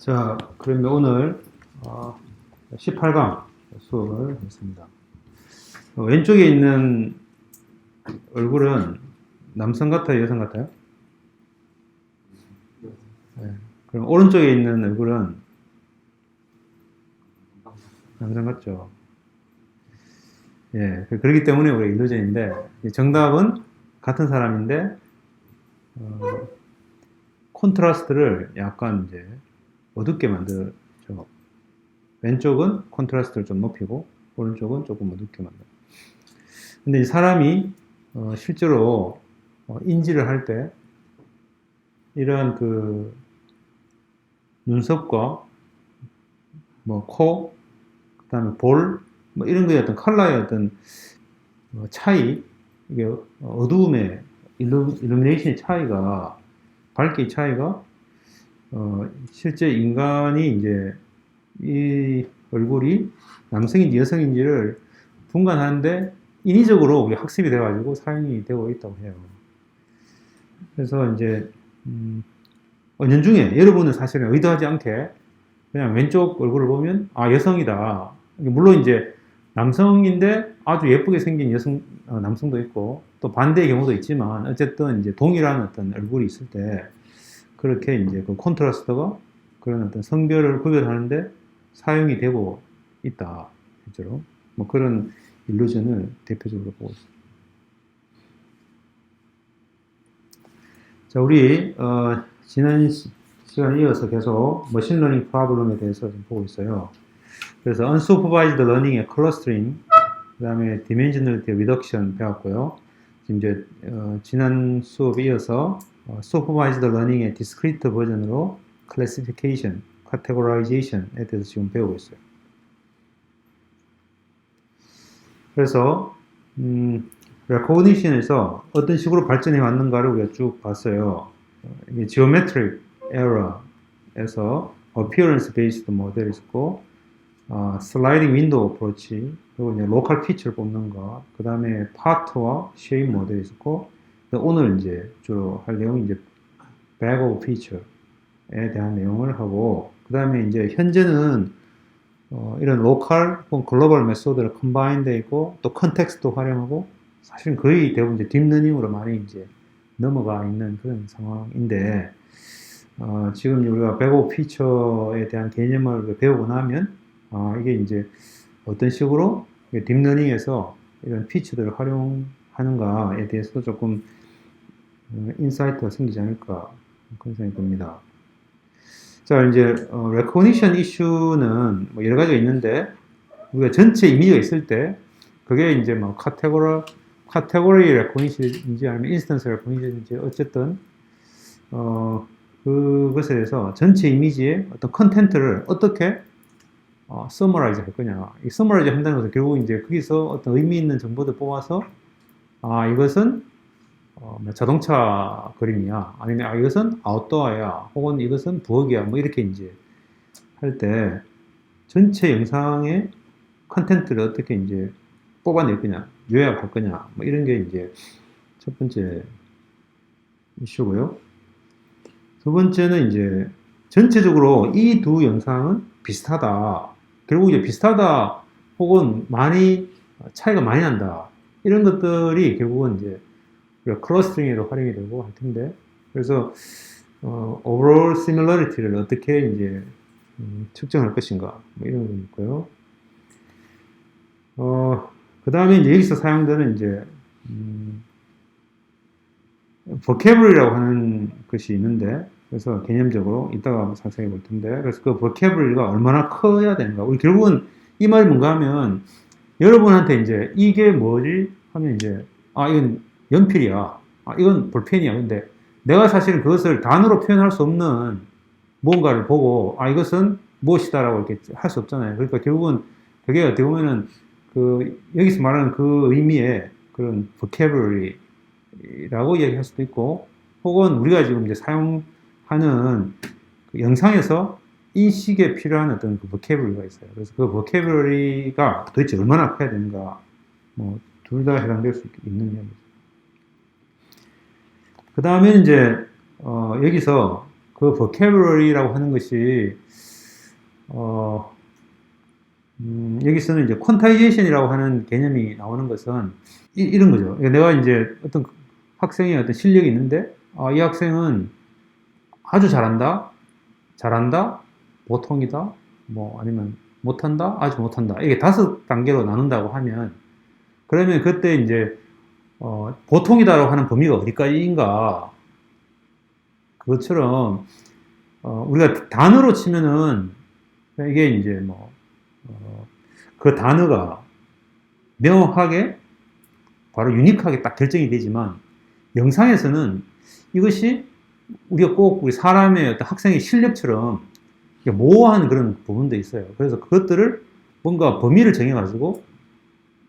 자, 그러면 오늘 18강 수업을 하겠습니다. 왼쪽에 있는 얼굴은 남성 같아요, 여성 같아요? 네. 그럼 오른쪽에 있는 얼굴은 남성 같죠? 예, 그렇기 때문에 우리가 일루전인데 정답은 같은 사람인데 콘트라스트를 약간 이제 어둡게 만들죠. 왼쪽은 콘트라스트를 좀 높이고 오른쪽은 조금 어둡게 만들어요. 근데 이 사람이 실제로 인지를 할 때 이러한 그 눈썹과 뭐 코, 그다음에 볼, 뭐 이런 거의 어떤 컬러의 어떤 차이, 이게 어두움의 일루미네이션의 차이가, 밝기의 차이가 실제 인간이 이제 이 얼굴이 남성인지 여성인지를 분간하는데 인위적으로 학습이 돼가지고 사용이 되고 있다고 해요. 그래서 이제 은연중에 여러분은 사실은 의도하지 않게 그냥 왼쪽 얼굴을 보면 여성이다. 물론 이제 남성인데 아주 예쁘게 생긴 남성도 있고 또 반대의 경우도 있지만 어쨌든 이제 동일한 어떤 얼굴이 있을 때 그렇게 이제 그 콘트라스트가 그런 어떤 성별을 구별하는데 사용이 되고 있다. 실제로. 뭐 그런 일루전을 대표적으로 보고 있습니다. 자, 우리, 지난 시간에 이어서 계속 머신러닝 프로블럼에 대해서 좀 보고 있어요. 그래서 unsupervised learning의 clustering, 그 다음에 dimensionality reduction 배웠고요. 지금 이제, 지난 수업에 이어서 supervised learning의 discrete 버전으로 classification, categorization에 대해서 지금 배우고 있어요. 그래서 recognition에서 어떤 식으로 발전해 왔는가를 우리가 쭉 봤어요. 이게 geometric era에서 appearance based 모델이 있고 sliding window approach, 그리고 이제 local feature 뽑는 거, 그 다음에 part와 shape 모델이 있고, 오늘 이제 주로 할 내용이 이제 bag of feature에 대한 내용을 하고, 그 다음에 이제 현재는 이런 로컬 혹은 글로벌 메소드를 컴바인 되어 있고 또 컨텍스트도 활용하고 사실은 거의 대부분 이제 딥러닝으로 많이 이제 넘어가 있는 그런 상황인데 지금 우리가 백업 피처에 대한 개념을 배우고 나면 이게 이제 어떤 식으로 딥러닝에서 이런 피처들을 활용하는가에 대해서도 조금 인사이트가 생기지 않을까 그런 생각이 듭니다. 자, 이제 recognition issue는 뭐 여러 가지가 있는데 우리가 전체 이미지가 있을 때 그게 이제 뭐 category recognition인지 아니면 instance recognition인지 어쨌든 그것에 대해서 전체 이미지의 어떤 컨텐트를 어떻게 summarize 할 거냐. 이 summarize 한다는 것은 결국 이제 거기서 어떤 의미 있는 정보들 뽑아서 이것은 자동차 그림이야. 아니면 이것은 아웃도어야. 혹은 이것은 부엌이야. 뭐 이렇게 이제 할 때 전체 영상의 컨텐츠를 어떻게 이제 뽑아낼 거냐, 요약할 거냐, 뭐 이런 게 이제 첫 번째 이슈고요. 두 번째는 이제 전체적으로 이 두 영상은 비슷하다. 결국 이제 비슷하다 혹은 차이가 많이 난다. 이런 것들이 결국은 이제 클러스터링에도 활용이 되고 할 텐데, 그래서 overall similarity를 어떻게 이제 측정할 것인가 뭐 이런 거 있고요. 그 다음에 이제 여기서 사용되는 이제 vocabulary라고 하는 것이 있는데, 그래서 개념적으로 이따가 상세히 볼 텐데, 그래서 그 vocabulary가 얼마나 커야 되는가. 우리 결국은 이 말이 뭔가 하면 여러분한테 이제 이게 뭐지 하면 이제 이건 연필이야. 이건 볼펜이야. 근데 내가 사실은 그것을 단어로 표현할 수 없는 무언가를 보고 이것은 무엇이다라고 이렇게 할 수 없잖아요. 그러니까 결국은 그게 어떻게 보면은 여기서 말하는 그 의미의 그런 vocabulary라고 이야기할 수도 있고, 혹은 우리가 지금 이제 사용하는 그 영상에서 인식에 필요한 어떤 그 vocabulary가 있어요. 그래서 그 vocabulary가 도대체 얼마나 커야 되는가, 뭐 둘 다 해당될 수 있는 이야기죠. 그 다음에 이제 여기서 그 vocabulary라고 하는 것이 여기서는 이제 quantization이라고 하는 개념이 나오는 것은 이런 거죠. 내가 이제 어떤 학생의 어떤 실력이 있는데, 이 학생은 아주 잘한다, 보통이다, 뭐 아니면 못한다, 아주 못한다. 이게 5단계로 나눈다고 하면, 그러면 그때 이제 보통이다라고 하는 범위가 어디까지인가? 그것처럼 우리가 단어로 치면은 이게 이제 그 단어가 명확하게 바로 유니크하게 딱 결정이 되지만 영상에서는 이것이 우리가 꼭 우리 사람의 어떤 학생의 실력처럼 모호한 그런 부분도 있어요. 그래서 그것들을 뭔가 범위를 정해가지고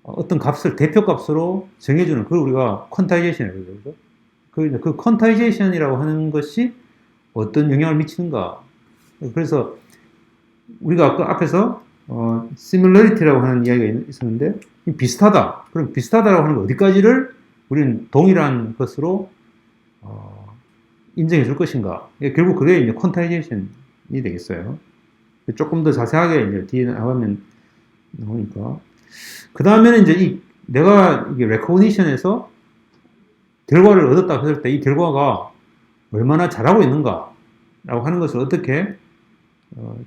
어떤 값을 대표값으로 정해주는 그걸 우리가 퀀타이제이션이라고 그러죠. 그 퀀타이제이션이라고 하는 것이 어떤 영향을 미치는가. 그래서 우리가 아까 앞에서 similarity라고 하는 이야기가 있었는데 비슷하다. 그럼 비슷하다라고 하는 거 어디까지를 우리는 동일한 것으로 인정해 줄 것인가. 결국 그게 이제 퀀타이제이션이 되겠어요. 조금 더 자세하게 이제 뒤에 나가면 나오니까. 그 다음에는 이제 내가 이게 레코니션에서 결과를 얻었다 했을 때 이 결과가 얼마나 잘하고 있는가라고 하는 것을 어떻게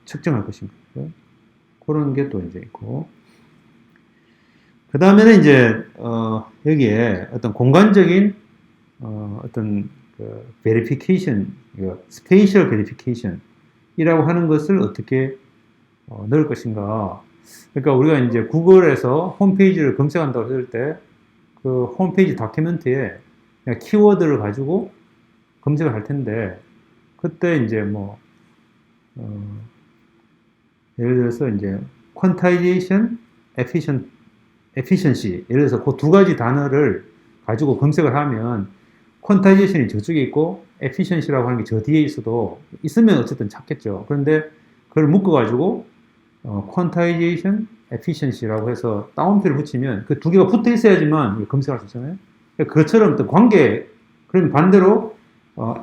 측정할 것인가. 그런 게 또 이제 있고. 그 다음에는 이제, 여기에 어떤 공간적인, 어떤, verification, spatial verification 이라고 하는 것을 어떻게 넣을 것인가. 그러니까 우리가 이제 구글에서 홈페이지를 검색한다고 했을 때, 그 홈페이지 다큐멘트에 그냥 키워드를 가지고 검색을 할 텐데, 그때 이제 예를 들어서 이제 quantization, efficiency 예를 들어서 그 두 가지 단어를 가지고 검색을 하면 quantization이 저쪽에 있고 efficiency라고 하는 게 저 뒤에 있으면 어쨌든 찾겠죠. 그런데 그걸 묶어가지고 quantization, efficiency라고 해서 따옴표를 붙이면 그 두 개가 붙어 있어야지만 검색할 수 있잖아요. 그것처럼 또 관계, 그럼 반대로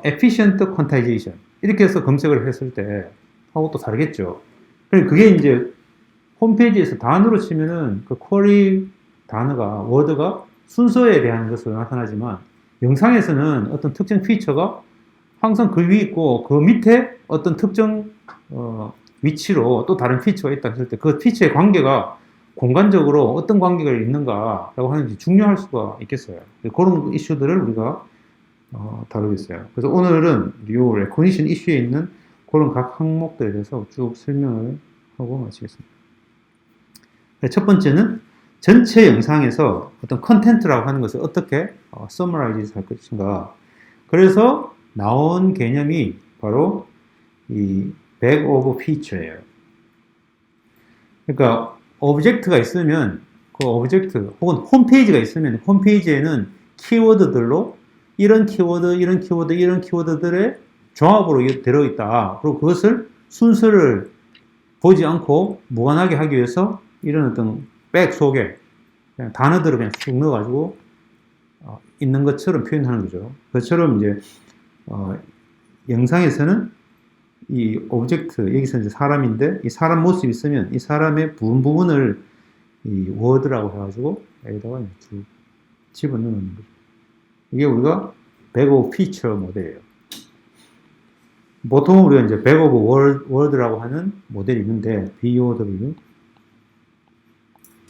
efficient quantization 이렇게 해서 검색을 했을 때 하고 또 다르겠죠. 그게 이제 홈페이지에서 단어로 치면은 그 쿼리 단어가, 워드가 순서에 대한 것으로 나타나지만 영상에서는 어떤 특정 피처가 항상 그 위에 있고 그 밑에 어떤 특정 위치로 또 다른 피처가 있다 했을 때 그 피처의 관계가 공간적으로 어떤 관계가 있는가라고 하는지 중요할 수가 있겠어요. 그런 이슈들을 우리가 다루겠어요. 그래서 오늘은 이 레코니션 이슈에 있는 그런 각 항목들에 대해서 쭉 설명을 하고 마치겠습니다. 첫 번째는 전체 영상에서 어떤 컨텐츠라고 하는 것을 어떻게 summarize 할 것인가. 그래서 나온 개념이 바로 이 bag of feature예요. 그러니까 오브젝트가 있으면 그 오브젝트 혹은 홈페이지가 있으면 홈페이지에는 키워드들로 이런 키워드, 이런 키워드, 이런 키워드들의 조합으로 들어있다. 그리고 그것을 순서를 보지 않고 무관하게 하기 위해서 이런 어떤 백 속에 그냥 단어들을 그냥 쭉 넣어가지고 있는 것처럼 표현하는 거죠. 그것처럼 이제 영상에서는 이 오브젝트, 여기서 이제 사람인데 이 사람 모습이 있으면 이 사람의 부분을 이 워드라고 해가지고 여기다가 쭉 집어넣는 거죠. 이게 우리가 bag of feature 모델이에요. 보통 우리가 이제 bag of word라고 하는 모델이 있는데 BOW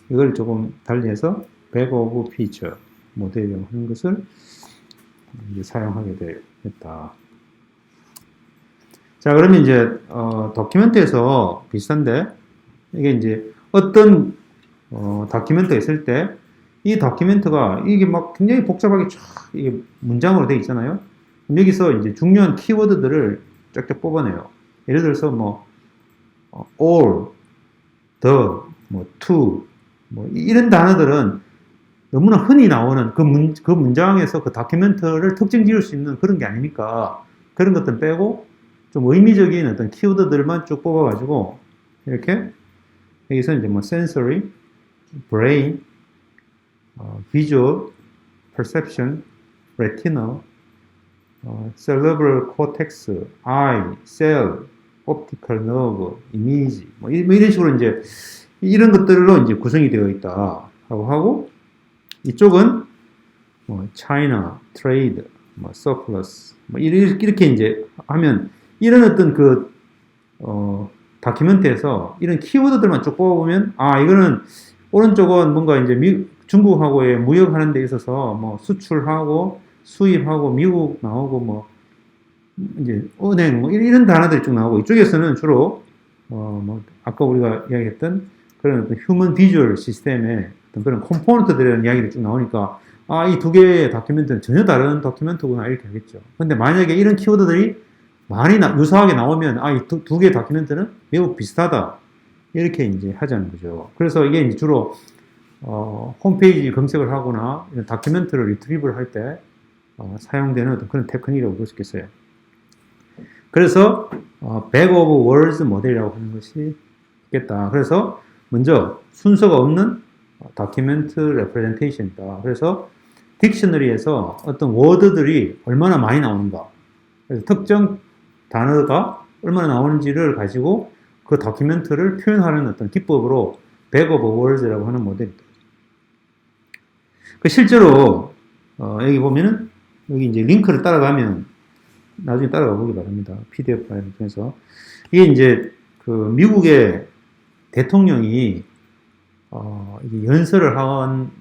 이걸 조금 달리해서 bag of feature 모델이라고 하는 것을 이제 사용하게 됐다. 자, 그러면 이제 다큐멘트에서 비슷한데 이게 이제 어떤 다큐멘트가 있을 때 이 다큐멘트가 이게 막 굉장히 복잡하게 쫙 이게 문장으로 되어 있잖아요. 여기서 이제 중요한 키워드들을 쫙쫙 뽑아내요. 예를 들어서 all, the, to, 이런 단어들은 너무나 흔히 나오는 그 문장에서 그 다큐멘트를 특징 지을 수 있는 그런 게 아니니까 그런 것들 빼고 좀 의미적인 어떤 키워드들만 쭉 뽑아가지고 이렇게 여기서 이제 sensory, brain, visual, perception, retinal, cerebral cortex, eye, cell, optical nerve, image, 뭐 이런 식으로 이제 이런 것들로 이제 구성이 되어 있다 하고 이쪽은 뭐 China, trade, 뭐 surplus, 뭐 이렇게 이제 하면 이런 어떤 다큐멘트에서 이런 키워드들만 쭉 뽑아보면 이거는 오른쪽은 뭔가 이제 중국하고의 무역하는 데 있어서 뭐 수출하고 수입하고 미국 나오고 뭐 이제 은행 뭐 이런 단어들이 쭉 나오고 이쪽에서는 주로 뭐 아까 우리가 이야기했던 그런 어떤 휴먼 비주얼 시스템의 어떤 그런 컴포넌트들에 대한 이야기들이 쭉 나오니까 이 두 개의 다큐멘트는 전혀 다른 다큐멘트구나 이렇게 하겠죠. 근데 만약에 이런 키워드들이 많이 유사하게 나오면 이 두 개의 다큐멘트는 매우 비슷하다 이렇게 이제 하자는 거죠. 그래서 이게 이제 주로 홈페이지 검색을 하거나 이런 다큐멘트를 리트리브를 할 때 사용되는 어떤 그런 테크닉이라고 볼 수 있겠어요. 그래서 back of words 모델이라고 하는 것이 있겠다. 그래서 먼저 순서가 없는 다큐멘트 레프레젠테이션이다. 그래서 딕셔너리에서 어떤 워드들이 얼마나 많이 나오는가, 그래서 특정 단어가 얼마나 나오는지를 가지고 그 다큐멘트를 표현하는 어떤 기법으로 back of words라고 하는 모델이다. 실제로 여기 보면은 여기 이제 링크를 따라가면 나중에 따라가 보기 바랍니다. PDF 파일을 통해서 이게 이제 미국의 대통령이 이게 연설을 한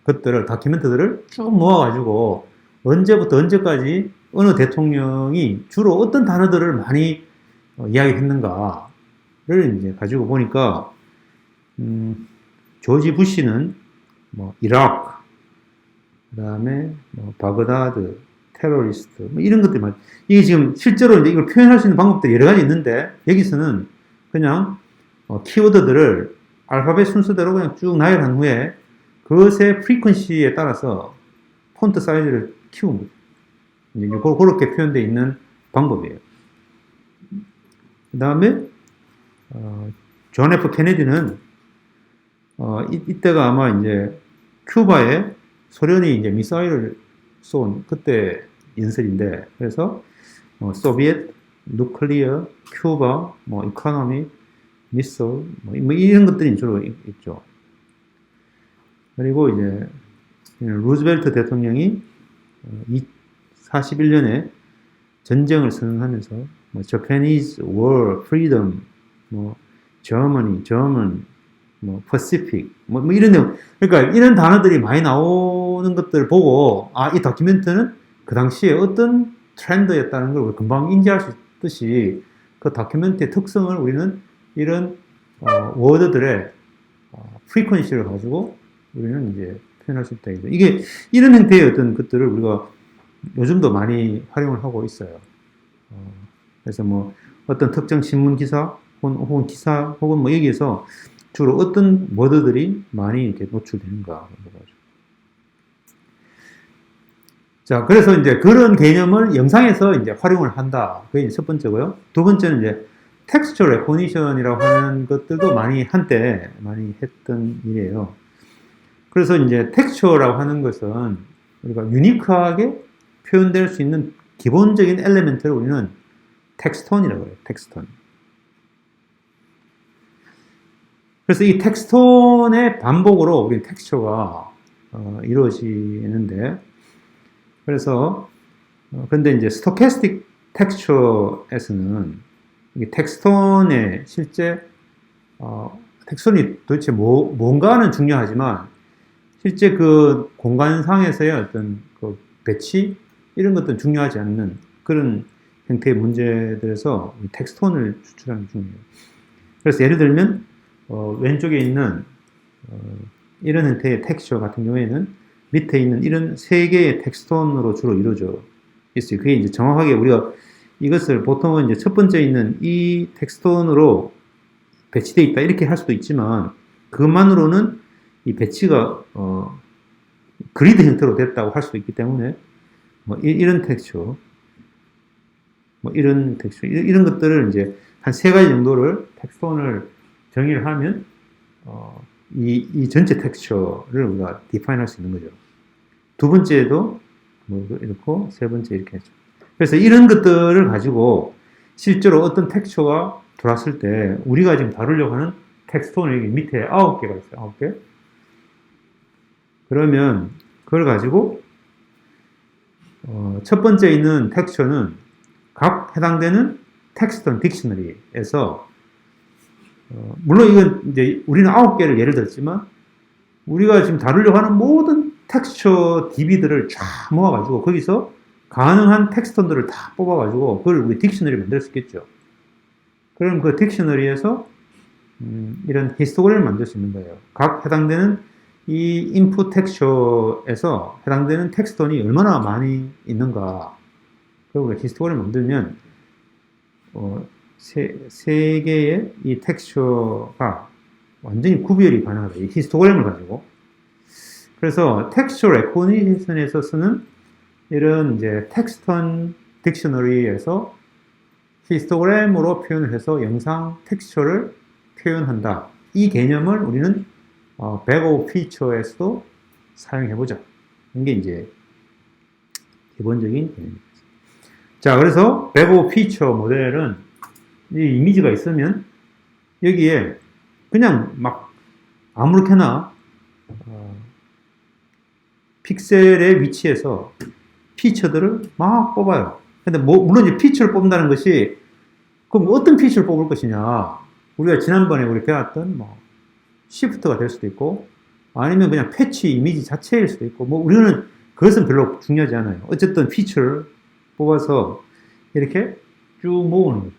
것들을 다큐멘트들을 쭉 모아가지고 언제부터 언제까지 어느 대통령이 주로 어떤 단어들을 많이 이야기했는가를 이제 가지고 보니까 조지 부시는 뭐 이라크, 그다음에 뭐 바그다드, 테러리스트 뭐 이런 것들 이게 지금 실제로 이제 이걸 표현할 수 있는 방법들이 여러 가지 있는데 여기서는 그냥 키워드들을 알파벳 순서대로 그냥 쭉 나열한 후에 그것의 프리퀀시에 따라서 폰트 사이즈를 키운 거죠. 이제 그렇게 표현되어 있는 방법이에요. 그 다음에 존 F 케네디는 이때가 아마 이제 큐바에 소련이 이제 미사일을 쏜 그때 연설인데 그래서 소비에트, 누클리어, 큐바, 뭐 이코노미, 미술 뭐 이런 것들이 주로 있죠. 그리고 이제 루즈벨트 대통령이 41년에 전쟁을 선언하면서 뭐 Japanese War, Freedom, 뭐 Germany, German, 뭐 Pacific, 뭐 이런 내용. 그러니까 이런 단어들이 많이 나오는 것들을 보고 이 다큐멘트는 그 당시에 어떤 트렌드였다는 걸 금방 인지할 수 있듯이 그 다큐멘트의 특성을 우리는 이런 워드들의 프리퀀시를 가지고 우리는 이제 표현할 수 있다. 이게 이런 형태의 어떤 것들을 우리가 요즘도 많이 활용을 하고 있어요. 그래서 뭐 어떤 특정 신문 기사 혹은 기사 혹은 뭐 여기에서 주로 어떤 워드들이 많이 이렇게 노출되는가. 자, 그래서 이제 그런 개념을 영상에서 이제 활용을 한다. 그게 이제 첫 번째고요. 두 번째는 이제 텍스처 레코니션이라고 하는 것들도 한때 많이 했던 일이에요. 그래서 이제 텍스처라고 하는 것은 우리가 유니크하게 표현될 수 있는 기본적인 엘리멘트를 우리는 텍스톤이라고 해요. 텍스톤. 그래서 이 텍스톤의 반복으로 우리 텍스처가 이루어지는데 그래서 근데 이제 스토캐스틱 텍스처에서는 이 텍스톤의 실제 텍스톤이 도대체 뭔가는 중요하지만 실제 그 공간상에서의 어떤 그 배치 이런 것들은 중요하지 않는 그런 형태의 문제들에서 텍스톤을 추출하는 게 중요해요. 그래서 예를 들면 왼쪽에 있는 이런 형태의 텍스처 같은 경우에는 밑에 있는 이런 세 개의 텍스톤으로 주로 이루어져 있어요. 그게 이제 정확하게 우리가 이것을 보통은 이제 첫 번째 있는 이 텍스톤으로 배치되어 있다 이렇게 할 수도 있지만 그것만으로는 이 배치가 그리드 형태로 됐다고 할 수도 있기 때문에 뭐 이런 텍스처, 뭐 이런 텍스처 이런 것들을 이제 한 세 가지 정도를 텍스톤을 정의를 하면 이 전체 텍스처를 우리가 디파인 할 수 있는 거죠. 두 번째도 뭐 이렇고 세 번째 이렇게 했죠. 그래서 이런 것들을 가지고 실제로 어떤 텍스처가 들어왔을 때 우리가 지금 다루려고 하는 텍스트는 여기 밑에 9개가 있어요. 9개. 그러면 그걸 가지고 첫 번째 있는 텍스처는 각 해당되는 텍스트 딕셔너리에서 물론 이건 이제 우리는 9개를 예를 들었지만 우리가 지금 다루려고 하는 모든 텍스처 DB들을 쫙 모아가지고 거기서 가능한 텍스턴들을 다 뽑아가지고 그걸 우리 딕셔너리 만들 수 있겠죠. 그럼 그 딕셔너리에서 이런 히스토그램을 만들 수 있는 거예요. 각 해당되는 이 인풋 텍스처에서 해당되는 텍스턴이 얼마나 많이 있는가. 그리고 히스토그램을 만들면 세 개의 이 텍스처가 완전히 구별이 가능하다. 이 히스토그램을 가지고. 그래서 텍스처 레코니션에서 쓰는 이런 이제 텍스턴 딕셔너리에서 히스토그램으로 표현을 해서 영상 텍스처를 표현한다. 이 개념을 우리는 백오브 피처에서도 사용해보자. 이게 이제 기본적인 개념입니다. 자, 그래서 백오브 피처 모델은 이 이미지가 있으면 여기에 그냥 막 아무렇게나 픽셀의 위치에서 피처들을 막 뽑아요. 근데 물론 이제 피처를 뽑는다는 것이 그럼 어떤 피처를 뽑을 것이냐. 우리가 지난번에 우리 배웠던 시프트가 될 수도 있고 아니면 그냥 패치 이미지 자체일 수도 있고 우리는 그것은 별로 중요하지 않아요. 어쨌든 피처를 뽑아서 이렇게 쭉 모으는 거죠.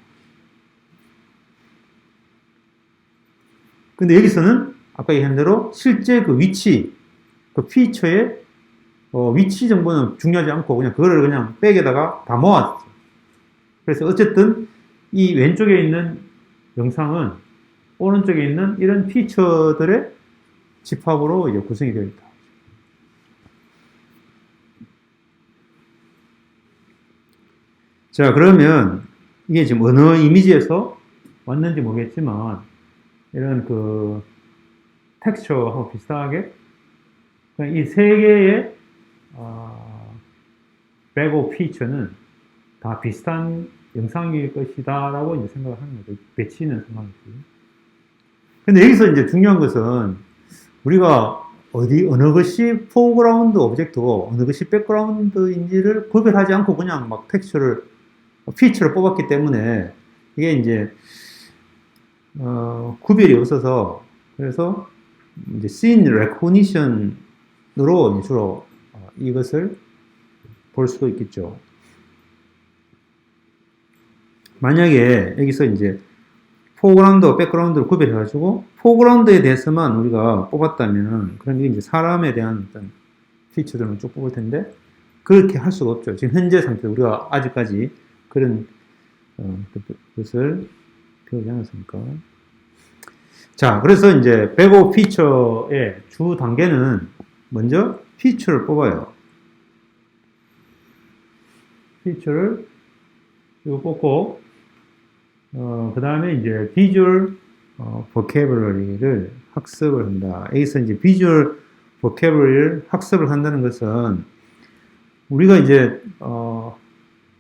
근데 여기서는 아까 얘기한 대로 실제 그 위치, 그 피처의 위치 정보는 중요하지 않고 그냥 그거를 그냥 백에다가 다 모았죠. 그래서 어쨌든 이 왼쪽에 있는 영상은 오른쪽에 있는 이런 피처들의 집합으로 이제 구성이 되어 있다. 자, 그러면 이게 지금 어느 이미지에서 왔는지 모르겠지만 이런 그 텍스처하고 비슷하게 이 세 개의 백오브 피처는 다 비슷한 영상일 것이다 라고 이제 생각을 하는 거죠. 배치는 상관없이. 근데 여기서 이제 중요한 것은 우리가 어느 것이 포그라운드 오브젝트고 어느 것이 백그라운드인지를 구별하지 않고 그냥 막 텍스처를 피처를 뽑았기 때문에 이게 이제 구별이 없어서 그래서 이제 씬 레코니션으로 주로 이것을 볼 수도 있겠죠. 만약에 여기서 이제 포그라운드와 백그라운드를 구별해가지고 포그라운드에 대해서만 우리가 뽑았다면 그럼 이게 이제 사람에 대한 어떤 피처들만 쭉 뽑을 텐데 그렇게 할 수가 없죠. 지금 현재 상태로 우리가 아직까지 그런 것을 배우지 않았습니까? 자, 그래서 이제 백오브 피처의 주 단계는 먼저 피처를 뽑아요. 피처를 이거 뽑고 그 다음에 이제 비주얼 보캐블러리를 학습을 한다. 여기서 이제 비주얼 보캐블러리를 학습을 한다는 것은 우리가 이제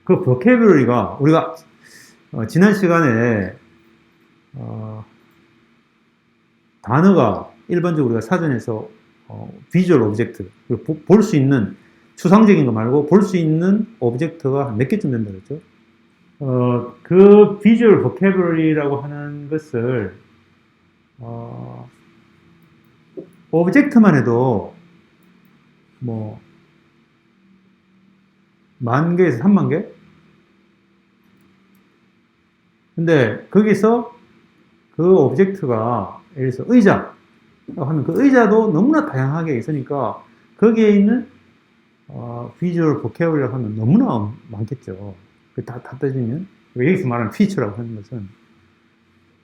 그 보캐블러리가 우리가 지난 시간에 단어가 일반적으로 우리가 사전에서 비주얼 오브젝트 볼 수 있는 추상적인 거 말고 볼 수 있는 오브젝트가 몇 개쯤 된다 그랬죠? 그 비주얼 보캐블러리라고 하는 것을 오브젝트만 해도 뭐 10,000개에서 30,000개? 근데 거기서 그 오브젝트가 예를 들어서 의자라고 하면 그 의자도 너무나 다양하게 있으니까 거기에 있는 비주얼 보캐블러리라고 하면 너무나 많겠죠. 다 따지면 여기서 말하는 피처라고 하는 것은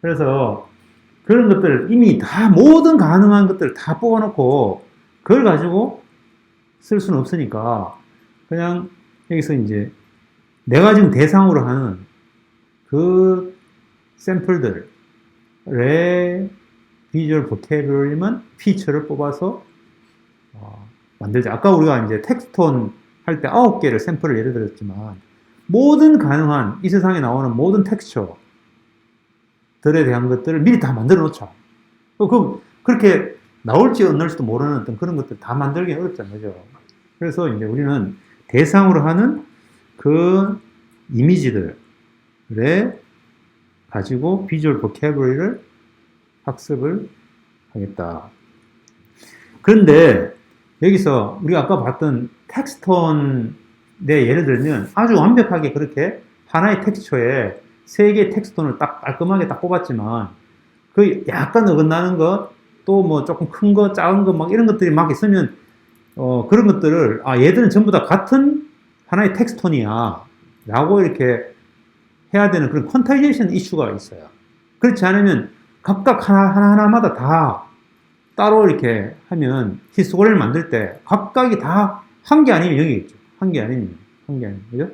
그래서 그런 것들을 이미 다 모든 가능한 것들을 다 뽑아놓고 그걸 가지고 쓸 수는 없으니까 그냥 여기서 이제 내가 지금 대상으로 하는 그 샘플들의 비주얼 보캐블러리만 피처를 뽑아서 만들자. 아까 우리가 이제 텍스톤 할 때 9개를 샘플을 예를 들었지만 모든 가능한 이 세상에 나오는 모든 텍스처들에 대한 것들을 미리 다 만들어 놓자. 그렇게 나올지 안 나올지도 모르는 어떤 그런 것들 다 만들기 어렵잖아요. 그죠? 그래서 이제 우리는 대상으로 하는 그 이미지들에 가지고 비주얼 보캐블러리를 학습을 하겠다. 그런데 여기서 우리가 아까 봤던 텍스톤의 예를 들면 아주 완벽하게 그렇게 하나의 텍스처에 세 개의 텍스톤을 딱 깔끔하게 딱 뽑았지만 그 약간 어긋나는 것, 또 뭐 조금 큰 거, 작은 거 막 이런 것들이 막 있으면 그런 것들을 얘들은 전부 다 같은 하나의 텍스톤이야 라고 이렇게 해야 되는 그런 퀀타이제이션 이슈가 있어요. 그렇지 않으면 각각 하나마다 다 따로 이렇게 하면 히스토그램을 만들 때 각각이 다 한 개 아니면 0이겠죠. 한 개 아니면. 그죠?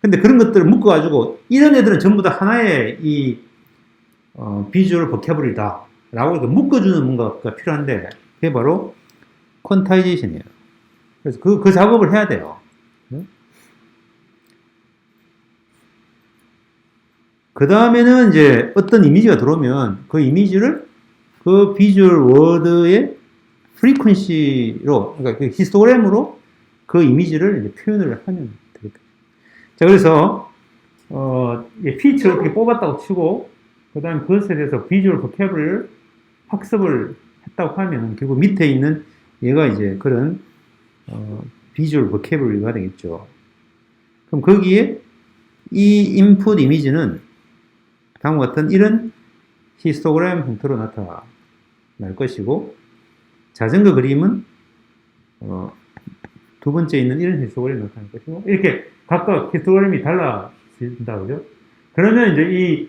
근데 그런 것들을 묶어가지고 이런 애들은 전부 다 하나의 이 비주얼 버캐블이다 라고 이렇게 묶어주는 뭔가가 필요한데 그게 바로 퀀타이제이션이에요. 그래서 그 작업을 해야 돼요. 그 다음에는 이제 어떤 이미지가 들어오면 그 이미지를 그 비주얼 워드의 프리퀀시로, 그러니까 그 히스토그램으로 그 이미지를 이제 표현을 하면 되겠다. 자, 그래서, 피처를 어떻게 뽑았다고 치고, 그 다음에 그것에 대해서 비주얼 보캐블을 학습을 했다고 하면, 결국 밑에 있는 얘가 이제 그런, 비주얼 보캐블리가 되겠죠. 그럼 거기에 이 인풋 이미지는 다음과 같은 이런 히스토그램 형태로 나타날 것이고, 자전거 그림은 두 번째 있는 이런 히스토그램이 나타날 것이고, 이렇게 각각 히스토그램이 달라진다, 그죠? 그러면 이제 이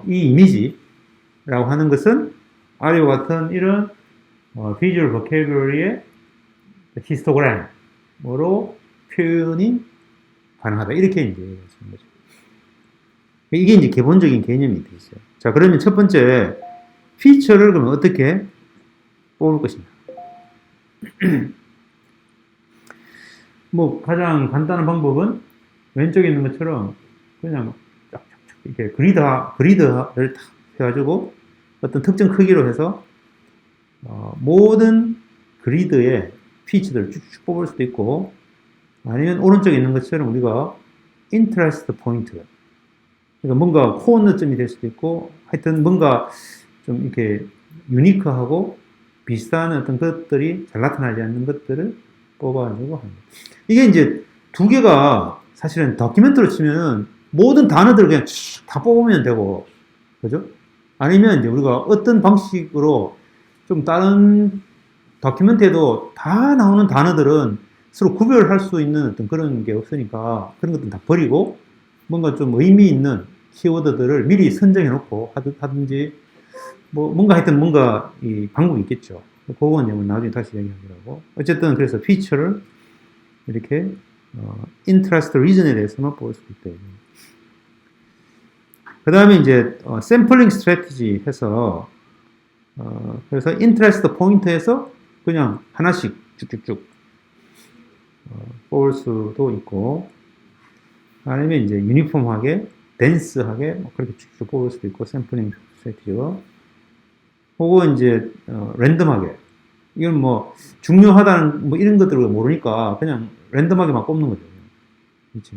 이미지라고 하는 것은 아래와 같은 이런 비주얼 보캐블러리의 히스토그램으로 표현이 가능하다. 이렇게 이제 얘기하는 거죠. 이게 이제 기본적인 개념이 되어 있어요. 자, 그러면 첫 번째, 피처를 그러면 어떻게 뽑을 것인가? 뭐, 가장 간단한 방법은 왼쪽에 있는 것처럼 그냥 쫙쫙쫙 이렇게 그리드를 탁 해가지고 어떤 특정 크기로 해서 모든 그리드의 피처들을 쭉쭉 뽑을 수도 있고 아니면 오른쪽에 있는 것처럼 우리가 interest point, 그러니까 뭔가 코어너점이 될 수도 있고, 하여튼 뭔가 좀 이렇게 유니크하고 비슷한 어떤 것들이 잘 나타나지 않는 것들을 뽑아가지고 합니다. 이게 이제 두 개가 사실은 다큐멘트로 치면은 모든 단어들을 그냥 다 뽑으면 되고, 그죠? 아니면 이제 우리가 어떤 방식으로 좀 다른 다큐멘트에도 다 나오는 단어들은 서로 구별할 수 있는 어떤 그런 게 없으니까 그런 것들은 다 버리고 뭔가 좀 의미 있는 키워드들을 미리 선정해 놓고 하든지 뭐 뭔가 하여튼 뭔가 이 방법이 있겠죠. 그건 나중에 다시 얘기하더라고. 어쨌든 그래서 피처를 이렇게 interest region에 대해서만 볼 수도 있다. 그 다음에 이제 샘플링 스트래티지 해서 그래서 interest 포인트에서 그냥 하나씩 쭉쭉쭉 뽑을 수도 있고 아니면 이제 유니폼하게 덴스하게 뭐 그렇게 쭉쭉 뽑을 수도 있고 샘플링 스트래티지가 혹은 이제 랜덤하게 이건 뭐 중요하다는 뭐 이런 것들을 모르니까 그냥 랜덤하게 막 뽑는 거죠. 그렇죠?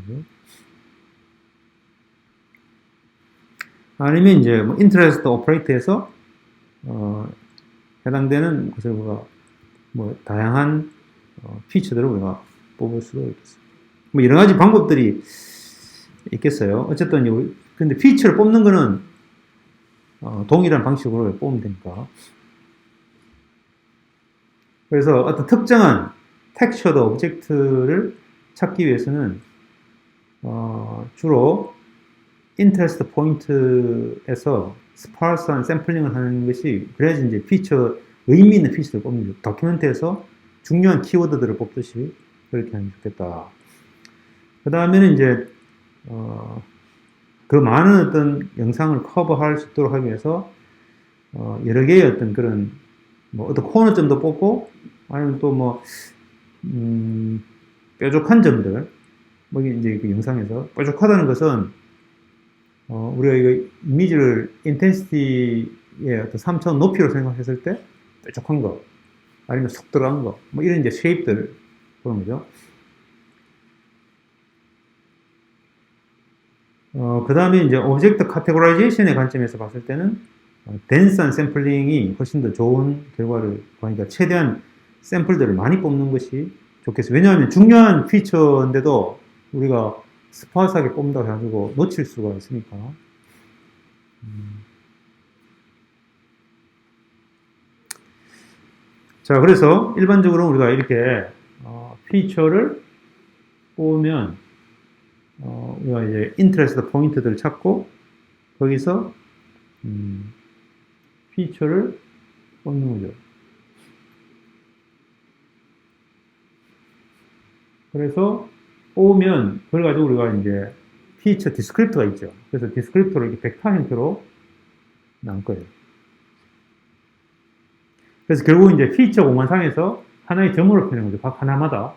아니면 이제 뭐 인터레스트 오퍼레이트에서 해당되는 것을 우리가 뭐 다양한 피처들을 우리가 뽑을 수도 있겠습니다. 뭐 여러 가지 방법들이 있겠어요. 어쨌든 근데 피처를 뽑는 거는 동일한 방식으로 뽑으면 되니까. 그래서 어떤 특정한 텍스처드 오브젝트를 찾기 위해서는 주로 인터레스트 포인트에서 스파르스한 샘플링을 하는 것이 그래야지 이제 피처 의미 있는 피처를 뽑는 거죠. 다큐멘트에서 중요한 키워드들을 뽑듯이 그렇게 하면 좋겠다. 그 다음에는 이제 그 많은 어떤 영상을 커버할 수 있도록 하기 위해서 여러 개의 어떤 그런 뭐 어떤 코너점도 뽑고 아니면 또 뭐 뾰족한 점들 뭐 이제 그 영상에서 뾰족하다는 것은 우리가 이거 이미지를 인텐시티의 어떤 3차원 높이로 생각했을 때 뾰족한 거, 아니면 속 들어간 거, 뭐 이런 이제 쉐입들 보는 거죠. 그 다음에 이제 오브젝트 카테고라이제이션의 관점에서 봤을 때는 덴스한 샘플링이 훨씬 더 좋은 결과를 보니까 최대한 샘플들을 많이 뽑는 것이 좋겠어요. 왜냐하면 중요한 피처인데도 우리가 스파스하게 뽑는다고 해가지고 놓칠 수가 있으니까. 자, 그래서 일반적으로 우리가 이렇게 피처를 뽑으면 우리가 이제 인터레스트 포인트들을 찾고 거기서 피처를 뽑는 거죠. 그래서 뽑으면 그걸 가지고 우리가 이제 피처 디스크립터가 있죠. 그래서 디스크립터를 이렇게 벡터 형태로 나올 거예요. 그래서 결국 이제 피처 공간상에서 하나의 점으로 표현하는 거죠. 각 하나마다.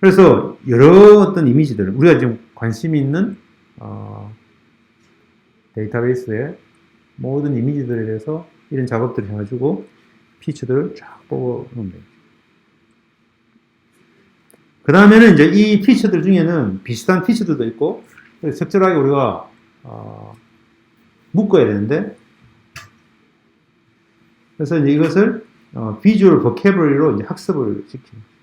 그래서 여러 어떤 이미지들, 우리가 지금 관심이 있는 데이터베이스의 모든 이미지들에 대해서 이런 작업들을 해가지고 피처들을 쫙 뽑아놓으면 돼요. 그 다음에는 이제 이 피처들 중에는 비슷한 피처들도 있고, 적절하게 우리가 묶어야 되는데, 그래서 이제 이것을 비주얼 버캐블리로 이제 학습을 시킵니다.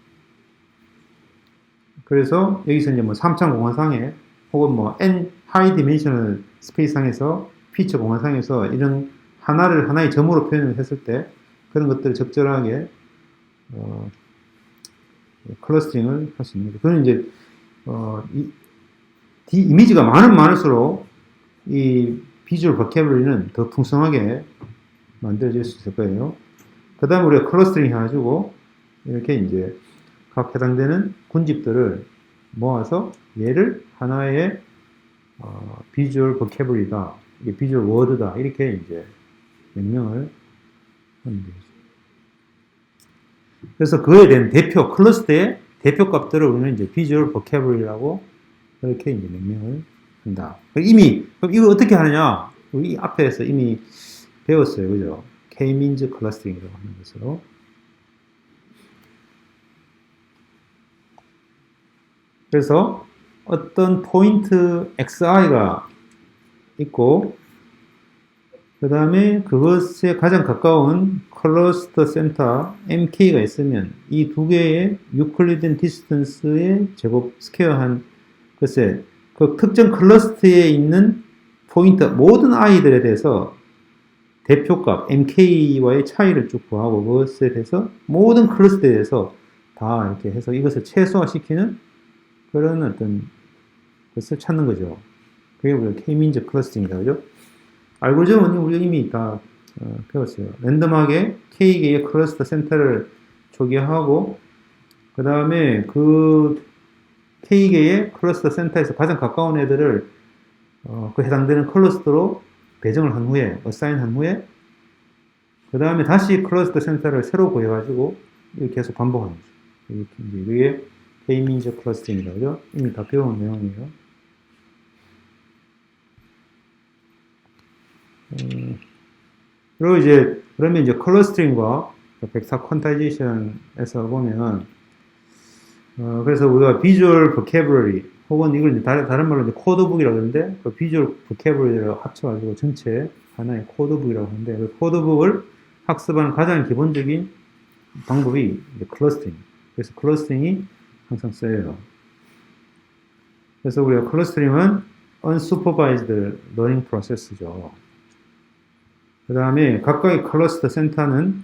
그래서 여기서 이제 뭐 3차원 공간상에 혹은 뭐 n 하이 디멘셔널 스페이스상에서 피처 공간상에서 이런 하나를 하나의 점으로 표현을 했을 때 그런 것들을 적절하게 클러스터링을 할 수 있는 거죠. 그건 이제 이미지가 많을수록 이 비주얼 버캐블리는 더 풍성하게 만들어질 수 있을 거예요. 그 다음에 우리가 클러스터링 해가지고 이렇게 이제 각 해당되는 군집들을 모아서 얘를 하나의 비주얼 버캐블리다, 이게 비주얼 워드다, 이렇게 이제 명명을 하는 거죠. 그래서 그에 대한 대표, 클러스터의 대표 값들을 우리는 이제 비주얼 버캐블리라고 이렇게 이제 명명을 한다. 이미, 그럼 이거 어떻게 하느냐? 우리 앞에서 이미 배웠어요. 그죠? K-means 클러스터링이라고 하는 것으로. 그래서 어떤 포인트 XI가 있고, 그 다음에 그것에 가장 가까운 클러스터 센터 MK가 있으면 이 두 개의 유클리든 디스턴스의 제곱 스퀘어한 것에 그 특정 클러스터에 있는 포인트 모든 i들에 대해서 대표값 MK와의 차이를 쭉 구하고 그것에 대해서 모든 클러스터에 대해서 다 이렇게 해서 이것을 최소화시키는 그런 어떤 것을 찾는 거죠. 그게 우리가 K-means 클러스터링이라고 하죠. 알고리즘은 우리가 이미 다 배웠어요. 랜덤하게 K개의 클러스터 센터를 초기화하고 그 다음에 그 K개의 클러스터 센터에서 가장 가까운 애들을 그 해당되는 클러스터로 배정을 한 후에, 어사인한 후에 그 다음에 다시 클러스터 센터를 새로 구해가지고 이렇게 계속 반복하는 거죠. 이게 K-means 클러스터링이라고 하죠. 이미 다 배운 내용이에요. 그리고 이제 그러면 이제 클러스터링과 벡터 퀀타이제이션에서 보면 그래서 우리가 비주얼 버캐블러리 혹은 이걸 이제 다른 말로 이제 코드북이라고 하는데 그 비주얼 버캐블러리를 합쳐가지고 전체 하나의 코드북이라고 하는데 그 코드북을 학습하는 가장 기본적인 방법이 이제 클러스터링. 그래서 클러스터링이 항상 쓰여요. 그래서 우리가 클러스터링은 unsupervised learning process죠. 그 다음에 각각의 클러스터 센터는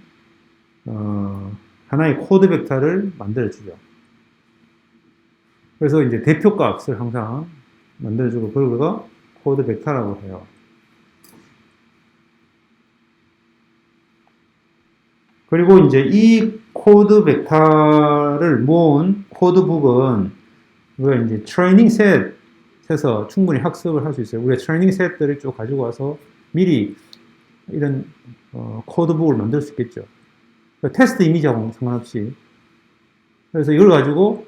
하나의 코드 벡터를 만들어주죠. 그래서 이제 대표 값을 항상 만들어주고 그걸 코드 벡터라고 해요. 그리고 이제 이 코드 벡터를 모은 코드북은 우리가 이제 트레이닝 셋에서 충분히 학습을 할 수 있어요. 우리가 트레이닝 셋들을 쭉 가지고 와서 미리 이런 코드북을 만들 수 있겠죠. 그러니까 테스트 이미지하고 상관없이. 그래서 이걸 가지고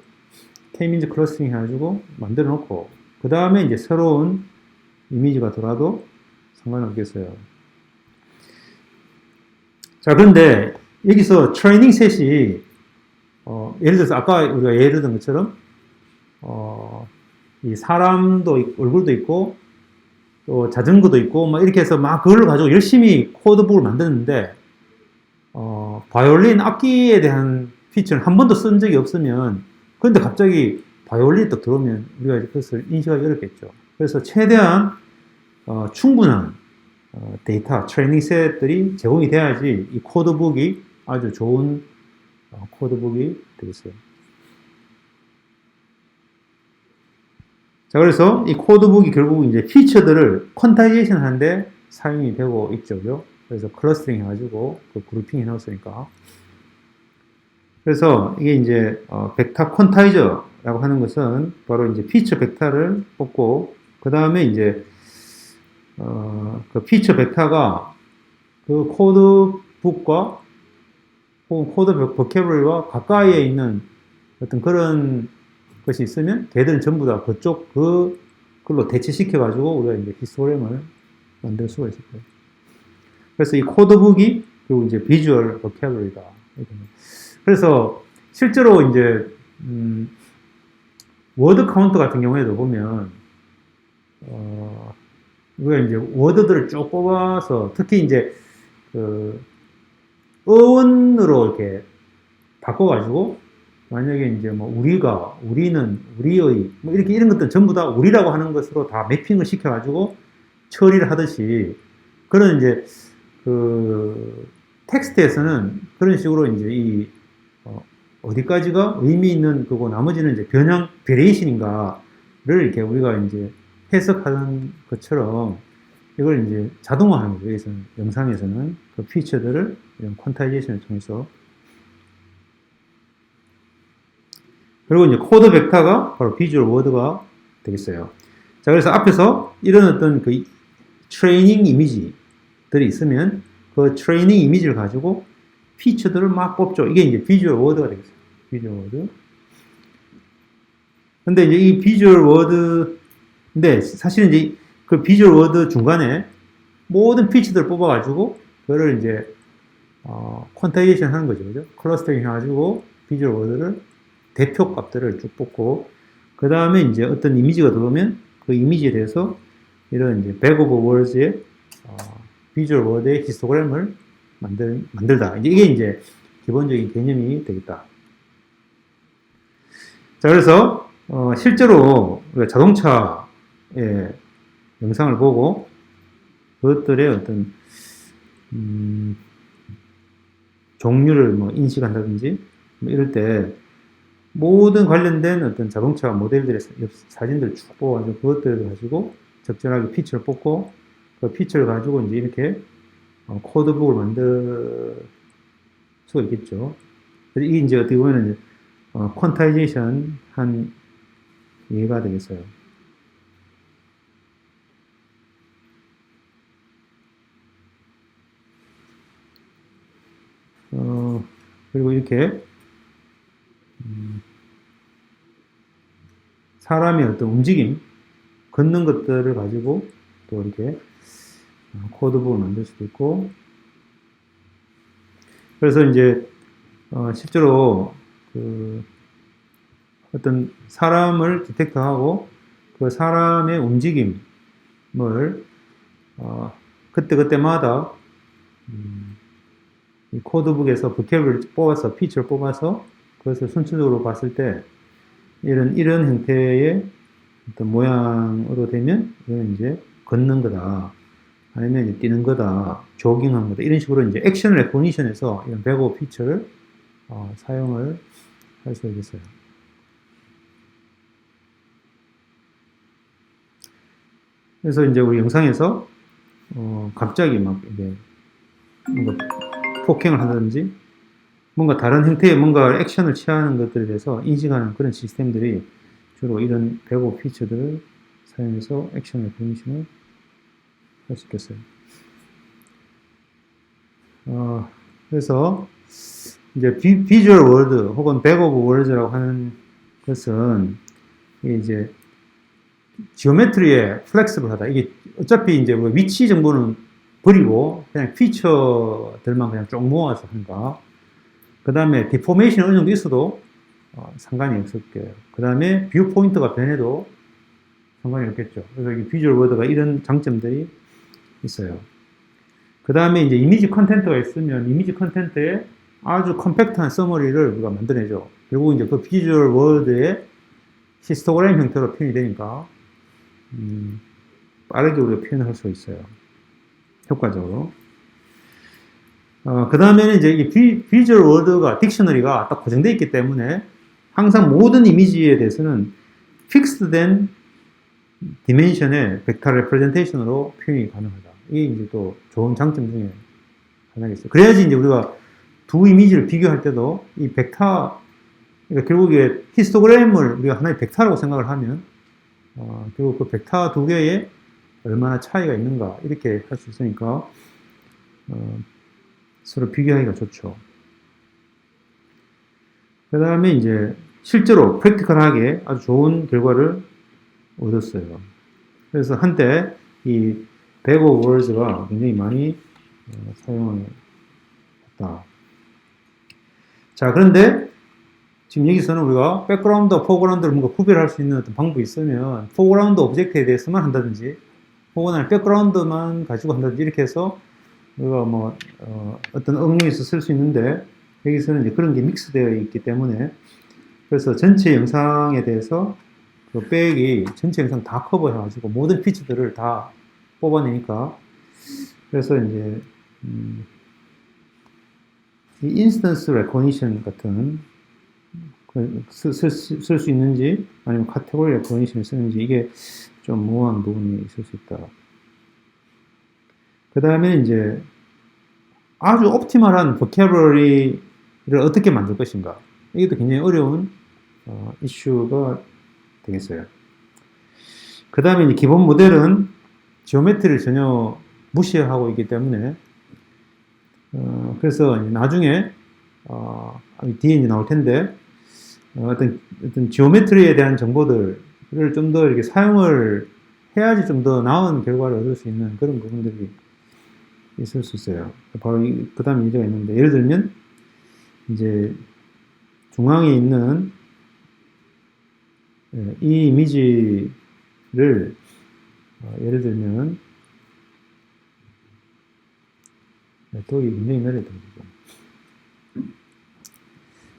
K-means 클러스터링 해가지고 만들어 놓고, 그 다음에 이제 새로운 이미지가 들어와도 상관없겠어요. 자, 그런데 여기서 트레이닝 셋이, 예를 들어서 아까 우리가 예를 든 것처럼, 이 사람도 얼굴도 있고, 또 자전거도 있고, 막 이렇게 해서 막 그걸 가지고 열심히 코드북을 만드는데, 바이올린 악기에 대한 피처는 한 번도 쓴 적이 없으면, 그런데 갑자기 바이올린이 딱 들어오면 우리가 그것을 인식하기 어렵겠죠. 그래서 최대한 충분한 데이터, 트레이닝 셋들이 제공이 돼야지 이 코드북이 아주 좋은 코드북이 되겠어요. 자, 그래서 이 코드북이 결국 이제 피처들을 퀀타이제이션 하는데 사용이 되고 있죠. 그죠? 그래서 클러스터링 해가지고 그 그룹핑 해놨으니까. 그래서 이게 이제 벡터 퀀타이저라고 하는 것은 바로 이제 피처 벡터를 뽑고 그 다음에 이제 그 피처 벡터가 그 코드북과 혹은 코드 버캐블러리와 가까이에 있는 어떤 그런 것이 있으면 걔들은 전부 다 그걸로 대체시켜가지고 우리가 이제 히스토그램을 만들 수가 있을 거예요. 그래서 이 코드북이 그리고 이제 비주얼 버캐블러리다. 그래서 실제로 이제 워드 카운터 같은 경우에도 보면 우리가 이제 워드들을 쭉 뽑아서 특히 이제 그 어원으로 이렇게 바꿔가지고 만약에 이제 뭐 우리가, 우리는, 우리의 뭐 이렇게 이런 것들 전부 다 우리라고 하는 것으로 다 매핑을 시켜가지고 처리를 하듯이 그런 이제 그 텍스트에서는 그런 식으로 이제 이 어디까지가 의미 있는 거고 나머지는 이제 변형, 베리에이션인가를 이렇게 우리가 이제 해석하는 것처럼 이걸 이제 자동화하는 거죠. 여기서는, 영상에서는 그 피처들을 이런 퀀타이제이션을 통해서. 그리고 이제 코드 벡터가 바로 비주얼 워드가 되겠어요. 자, 그래서 앞에서 이런 어떤 그 트레이닝 이미지들이 있으면 그 트레이닝 이미지를 가지고 피처들을 막 뽑죠. 이게 이제 비주얼 워드가 되겠어요. 비주얼 워드. 근데 이제 이 비주얼 워드인데 사실은 이제 그 비주얼 워드 중간에 모든 피처들을 뽑아가지고 그거를 이제 퀀타이제이션 하는 거죠. 그죠? 클러스터링 해가지고 비주얼 워드를 대표 값들을 쭉 뽑고 그 다음에 이제 어떤 이미지가 들어오면 그 이미지에 대해서 이런 이제 백 오브 월즈의 비주얼 워드의 히스토그램을 만들다. 이게 이제 기본적인 개념이 되겠다. 자, 그래서 실제로 우리가 자동차의 영상을 보고 그것들의 어떤 종류를 뭐 인식한다든지 뭐 이럴 때 모든 관련된 어떤 자동차 모델들의 사진들을 쭉 뽑아가지고 그것들을 가지고 적절하게 피처를 뽑고 그 피처를 가지고 이제 이렇게 코드북을 만들 수가 있겠죠. 그래서 이게 이제 어떻게 보면 퀀타이제이션 한 예가 되겠어요. 그리고 이렇게 사람의 어떤 움직임, 걷는 것들을 가지고 또 이렇게 코드북을 만들 수도 있고, 그래서 이제 실제로 그 어떤 사람을 디텍터하고 그 사람의 움직임을 그때그때마다 이 코드북에서 버캐블을 뽑아서 피처를 뽑아서 그것을 순차적으로 봤을 때 이런 형태의 어떤 모양으로 되면 이건 이제 걷는 거다. 아니면 이제 뛰는 거다. 조깅하는 거다. 이런 식으로 이제 액션 레코니션에서 이런 백오브 피처를 사용을 할 수 있겠어요. 그래서 이제 우리 영상에서 갑자기 막 이제 뭔가 폭행을 한다든지 뭔가 다른 형태의 뭔가 액션을 취하는 것들에 대해서 인식하는 그런 시스템들이 주로 이런 백오브 피처들을 사용해서 액션 레코니션을 할 수 있겠어요. 그래서 이제 비주얼 월드 혹은 백오브 월드라고 하는 그것은 이게 이제 지오메트리에 플렉스블하다. 이게 어차피 이제 뭐 위치 정보는 버리고 그냥 피처들만 그냥 쭉 모아서 한다. 그 다음에 디포메이션 어느 정도 있어도 상관이 없을 거예요. 그 다음에 뷰 포인트가 변해도 상관이 없겠죠. 그래서 이 비주얼 워드가 이런 장점들이 있어요. 그 다음에 이제 이미지 컨텐트가 있으면 이미지 컨텐트에 아주 컴팩트한 서머리를 우리가 만들어내죠. 결국 이제 그 비주얼 워드의 히스토그램 형태로 표현이 되니까 빠르게 우리가 표현을 할 수 있어요. 효과적으로. 그 다음에는 이제 이 비주얼 워드가, 딕셔너리가 딱 고정되어 있기 때문에 항상 모든 이미지에 대해서는 픽스된 디멘션의 벡터 레프레젠테이션으로 표현이 가능하다. 이게 이제 또 좋은 장점 중에 하나겠어요. 그래야지 이제 우리가 두 이미지를 비교할 때도 이 벡터, 그러니까 결국에 히스토그램을 우리가 하나의 벡터라고 생각을 하면, 결국 그 벡터 두 개에 얼마나 차이가 있는가, 이렇게 할 수 있으니까, 서로 비교하기가 좋죠. 그 다음에 이제 실제로 프랙티컬하게 아주 좋은 결과를 얻었어요. 그래서 한때 이 bag of words가 굉장히 많이 사용을 했다. 자, 그런데 지금 여기서는 우리가 백그라운드와 포그라운드를 뭔가 구별할 수 있는 어떤 방법이 있으면 포그라운드 오브젝트에 대해서만 한다든지 혹은 백그라운드만 가지고 한다든지 이렇게 해서 우리가 뭐 어떤 업무에서 쓸 수 있는데 여기서는 이제 그런 게 믹스되어 있기 때문에 그래서 전체 영상에 대해서 그 백이 전체 영상 다 커버해가지고 모든 피처들을 다 뽑아내니까 그래서 이제 이 인스턴스 레코니션 같은 쓸 수 있는지 아니면 카테고리 레코니션을 쓰는지 이게 좀 모호한 부분이 있을 수 있다. 그 다음에 이제 아주 옵티멀한 보캐블러리를 어떻게 만들 것인가. 이것도 굉장히 어려운 이슈가 되겠어요. 그 다음에 이제 기본 모델은 지오메트리를 전혀 무시하고 있기 때문에 그래서 나중에 뒤에 이제 나올 텐데 어떤 지오메트리에 대한 정보들을 좀 더 이렇게 사용을 해야지 좀 더 나은 결과를 얻을 수 있는 그런 부분들이 있을 수 있어요. 바로 그 다음 문제가 있는데 예를 들면 이제 중앙에 있는 이 이미지를 예를 들면 또 굉장히 내려야 됩니다.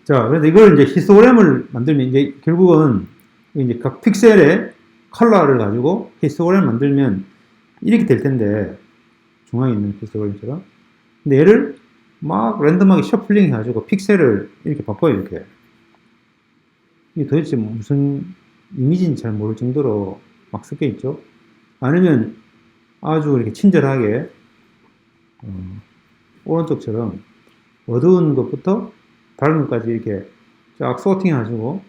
자, 그래서 이걸 이제 히스토그램을 만들면 이제 결국은 이제 각 픽셀의 컬러를 가지고 히스토그램을 만들면 이렇게 될 텐데 중앙에 있는 히스토그램처럼. 근데 얘를 막 랜덤하게 셔플링 해가지고 픽셀을 이렇게 바꿔요, 이렇게. 이게 도대체 무슨 이미지인지 잘 모를 정도로 막 섞여 있죠. 아니면 아주 이렇게 친절하게 오른쪽처럼 어두운 것부터 밝은 것까지 이렇게 쫙 소팅해가지고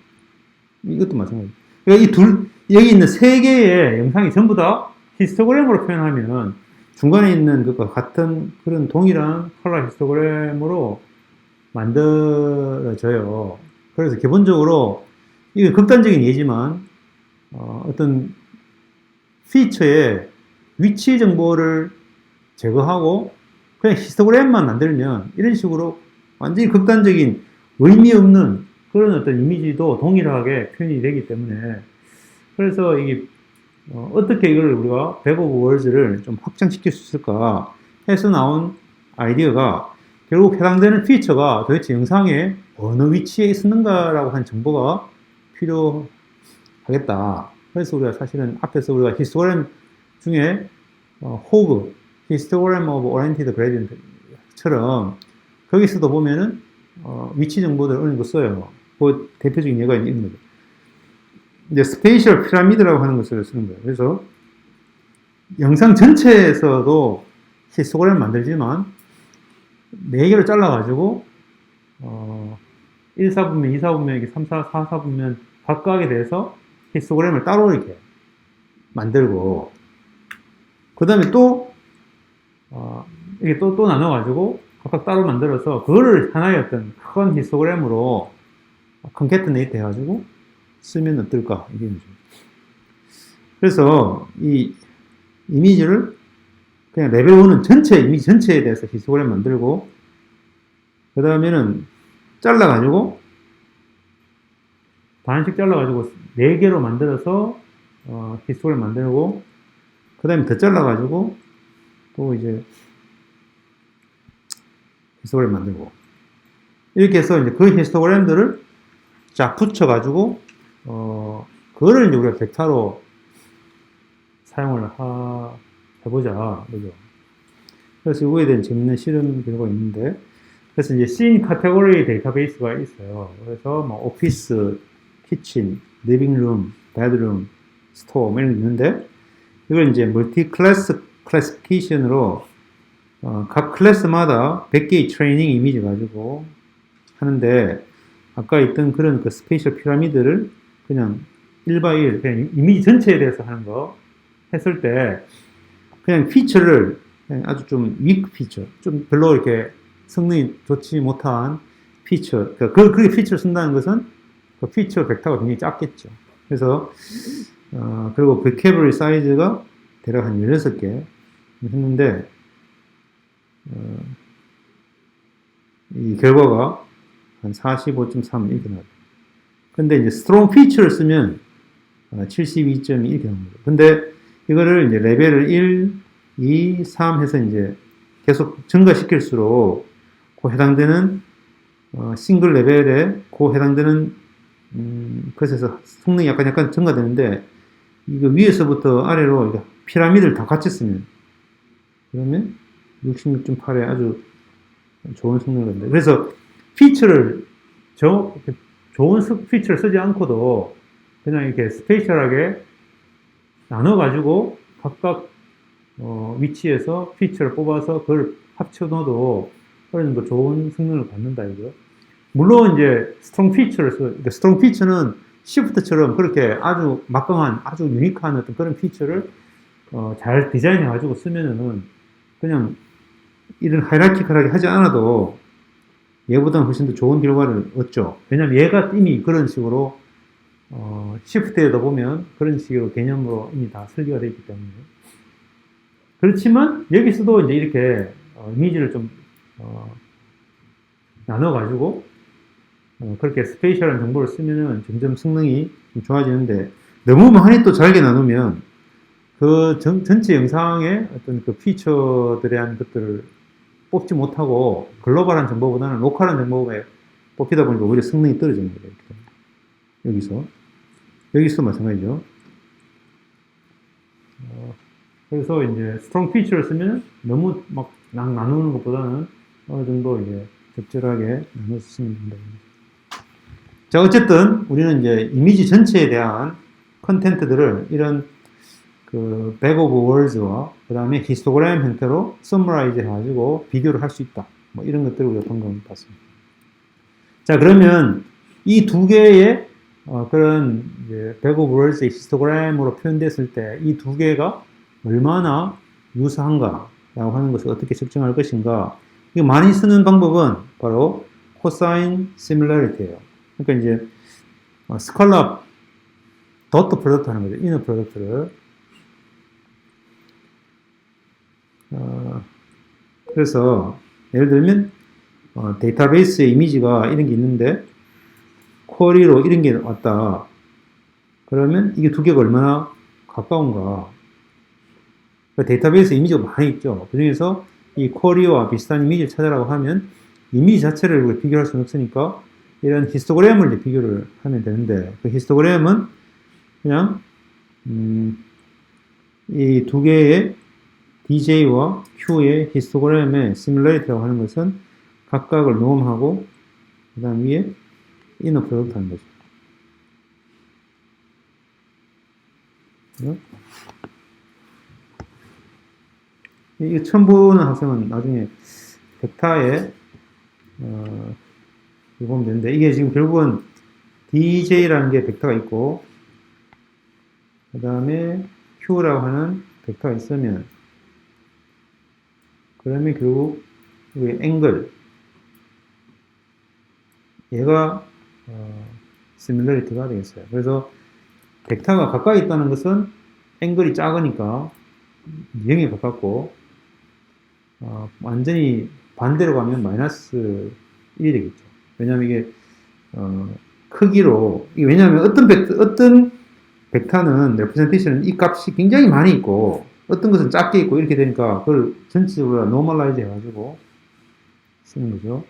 이것도 마찬가지. 그러니까 여기 있는 세 개의 영상이 전부 다 히스토그램으로 표현하면 중간에 있는 것과 같은 그런 동일한 컬러 히스토그램으로 만들어져요. 그래서 기본적으로 이게 극단적인 예지만 어떤 피처의 위치 정보를 제거하고 그냥 히스토그램만 만들면 이런 식으로 완전히 극단적인 의미 없는 그런 어떤 이미지도 동일하게 표현이 되기 때문에 그래서 이게 어떻게 이걸 우리가 bag of words를 좀 확장시킬 수 있을까 해서 나온 아이디어가 결국 해당되는 피처가 도대체 영상에 어느 위치에 있었는가라고 하는 정보가 필요하겠다. 그래서 우리가 사실은 앞에서 우리가 히스토그램 중에 호그, 히스토그램 오브 오리엔티드 그레디언트처럼 거기서도 보면은 위치 정보들을 어느 정도 써요. 그 대표적인 예가 있는 거죠. 이제 스페이셜 피라미드라고 하는 것을 쓰는 거예요. 그래서 영상 전체에서도 히스토그램 만들지만 4개로 잘라가지고 1, 4분면, 2, 4분면, 이렇게 3, 4, 4, 4분면 각각에 대해서 히스토그램을 따로 이렇게 만들고 그 다음에 또 이게 또 나눠가지고 각각 따로 만들어서 그거를 하나의 어떤 큰 히스토그램으로 컨캐트네이트 해가지고 쓰면 어떨까? 이게 문제. 그래서 이 이미지를 그냥 레벨 1은 전체, 이미지 전체에 대해서 히스토그램 만들고, 그 다음에는 잘라가지고, 반씩 잘라가지고, 4개로 만들어서, 히스토그램 만들고, 그 다음에 더 잘라가지고, 또 이제, 히스토그램 만들고. 이렇게 해서 이제 그 히스토그램들을 쫙 붙여가지고, 그거를 이제 우리가 벡터로 사용을 해보자. 그죠? 그래서 이거에 대한 재밌는 실험 결과가 있는데, 그래서 이제 씬 카테고리 데이터베이스가 있어요. 그래서 뭐 오피스, 키친, 리빙룸, 베드룸, 스토어 뭐 이런 게 있는데, 이걸 이제 멀티 클래스 클래시피케이션으로 각 클래스마다 100개의 트레이닝 이미지 가지고 하는데, 아까 있던 그런 그 스페이셜 피라미드를 그냥 1x1, 그냥 이미지 전체에 대해서 하는 거 했을 때, 그냥 피처를 그냥 아주 좀 위크 피처, 좀 별로 이렇게 성능이 좋지 못한 피처, 그렇게 피처를 쓴다는 것은 그 피처 벡터가 굉장히 작겠죠. 그래서, 그리고 vocabulary 사이즈가 대략 한 16개 했는데, 이 결과가 한 45.3 이렇게 나와요. 근데 이제 strong feature를 쓰면 72.2 이렇게 나옵니다. 근데 이거를 이제 레벨을 1, 2, 3 해서 이제 계속 증가시킬수록 그 해당되는 싱글 레벨에 그 해당되는 그래서 성능이 약간 증가되는데, 이거 위에서부터 아래로 피라미드를 다 같이 쓰면 그러면 66.8에 아주 좋은 성능을 합니다. 그래서 피처를 좋은 피처를 쓰지 않고도 그냥 이렇게 스페이셜하게 나눠가지고 각각 위치에서 피처를 뽑아서 그걸 합쳐 넣어도 어느 정도 좋은 성능을 받는다 이거. 물론 이제 스트롱 피처는 시프트처럼 그렇게 아주 막강한, 아주 유니크한 어떤 그런 피처를 잘 디자인해 가지고 쓰면은 그냥 이런 하이라키컬하게 하지 않아도 얘보다는 훨씬 더 좋은 결과를 얻죠. 왜냐면 얘가 이미 그런 식으로 시프트에다 보면 그런 식으로 개념으로 이미 다 설계가 되어 있기 때문에. 그렇지만 여기서도 이제 이렇게 이미지를 좀 나눠가지고 그렇게 스페이셜한 정보를 쓰면은 점점 성능이 좀 좋아지는데, 너무 많이 또 잘게 나누면 그 전체 영상의 어떤 그 피처들에 대한 것들을 뽑지 못하고 글로벌한 정보보다는 로컬한 정보에 뽑히다 보니까 오히려 성능이 떨어지는 거예요. 여기서 마찬가지죠. 그래서 이제 스트롱 피처를 쓰면 너무 막 나누는 것보다는 어느 정도 이제 적절하게 나눠서 쓰면 된다. 자, 어쨌든 우리는 이제 이미지 전체에 대한 컨텐트들을 이런 그 back of words와 그 다음에 히스토그램 형태로 서머라이즈 해가지고 비교를 할 수 있다. 뭐 이런 것들을 우리가 방금 봤습니다. 자, 그러면 이 두 개의 그런 이제 back of words의 히스토그램으로 표현됐을 때 이 두 개가 얼마나 유사한가라고 하는 것을 어떻게 측정할 것인가. 이거 많이 쓰는 방법은 바로 코사인 시뮬러리티예요. 그러니까 이제 스칼라 도트 프로덕트 하는 거죠. 이너 프로덕트를. 그래서 예를 들면 데이터베이스에 이미지가 이런 게 있는데 쿼리로 이런 게 왔다. 그러면 이게 두 개가 얼마나 가까운가. 그러니까 데이터베이스 이미지가 많이 있죠. 그 중에서 이 쿼리와 비슷한 이미지를 찾으라고 하면 이미지 자체를 비교할 수는 없으니까 이런 히스토그램을 비교를 하면 되는데, 그 히스토그램은 그냥 이 두 개의 DJ와 Q의 히스토그램의 시뮬레이트라고 하는 것은 각각을 녹음하고 그 다음 위에 이너 프로덕트 하는 거죠. 이거 처음 보는 학생은 나중에 벡터에 이거 보면 되는데, 이게 지금 결국은 DJ라는 게 벡터가 있고 그 다음에 Q라고 하는 벡터가 있으면 그러면 결국 앵글 얘가 similarity가 되겠어요. 그래서 벡터가 가까이 있다는 것은 앵글이 작으니까 0에 가깝고 완전히 반대로 가면 마이너스 1이 되겠죠. 왜냐하면 이게 크기로 왜냐하면 어떤 벡터는 레프레젠테이션은 이 값이 굉장히 많이 있고 어떤 것은 작게 있고 이렇게 되니까 그걸 전체적으로 노멀라이즈 해가지고 쓰는 거죠.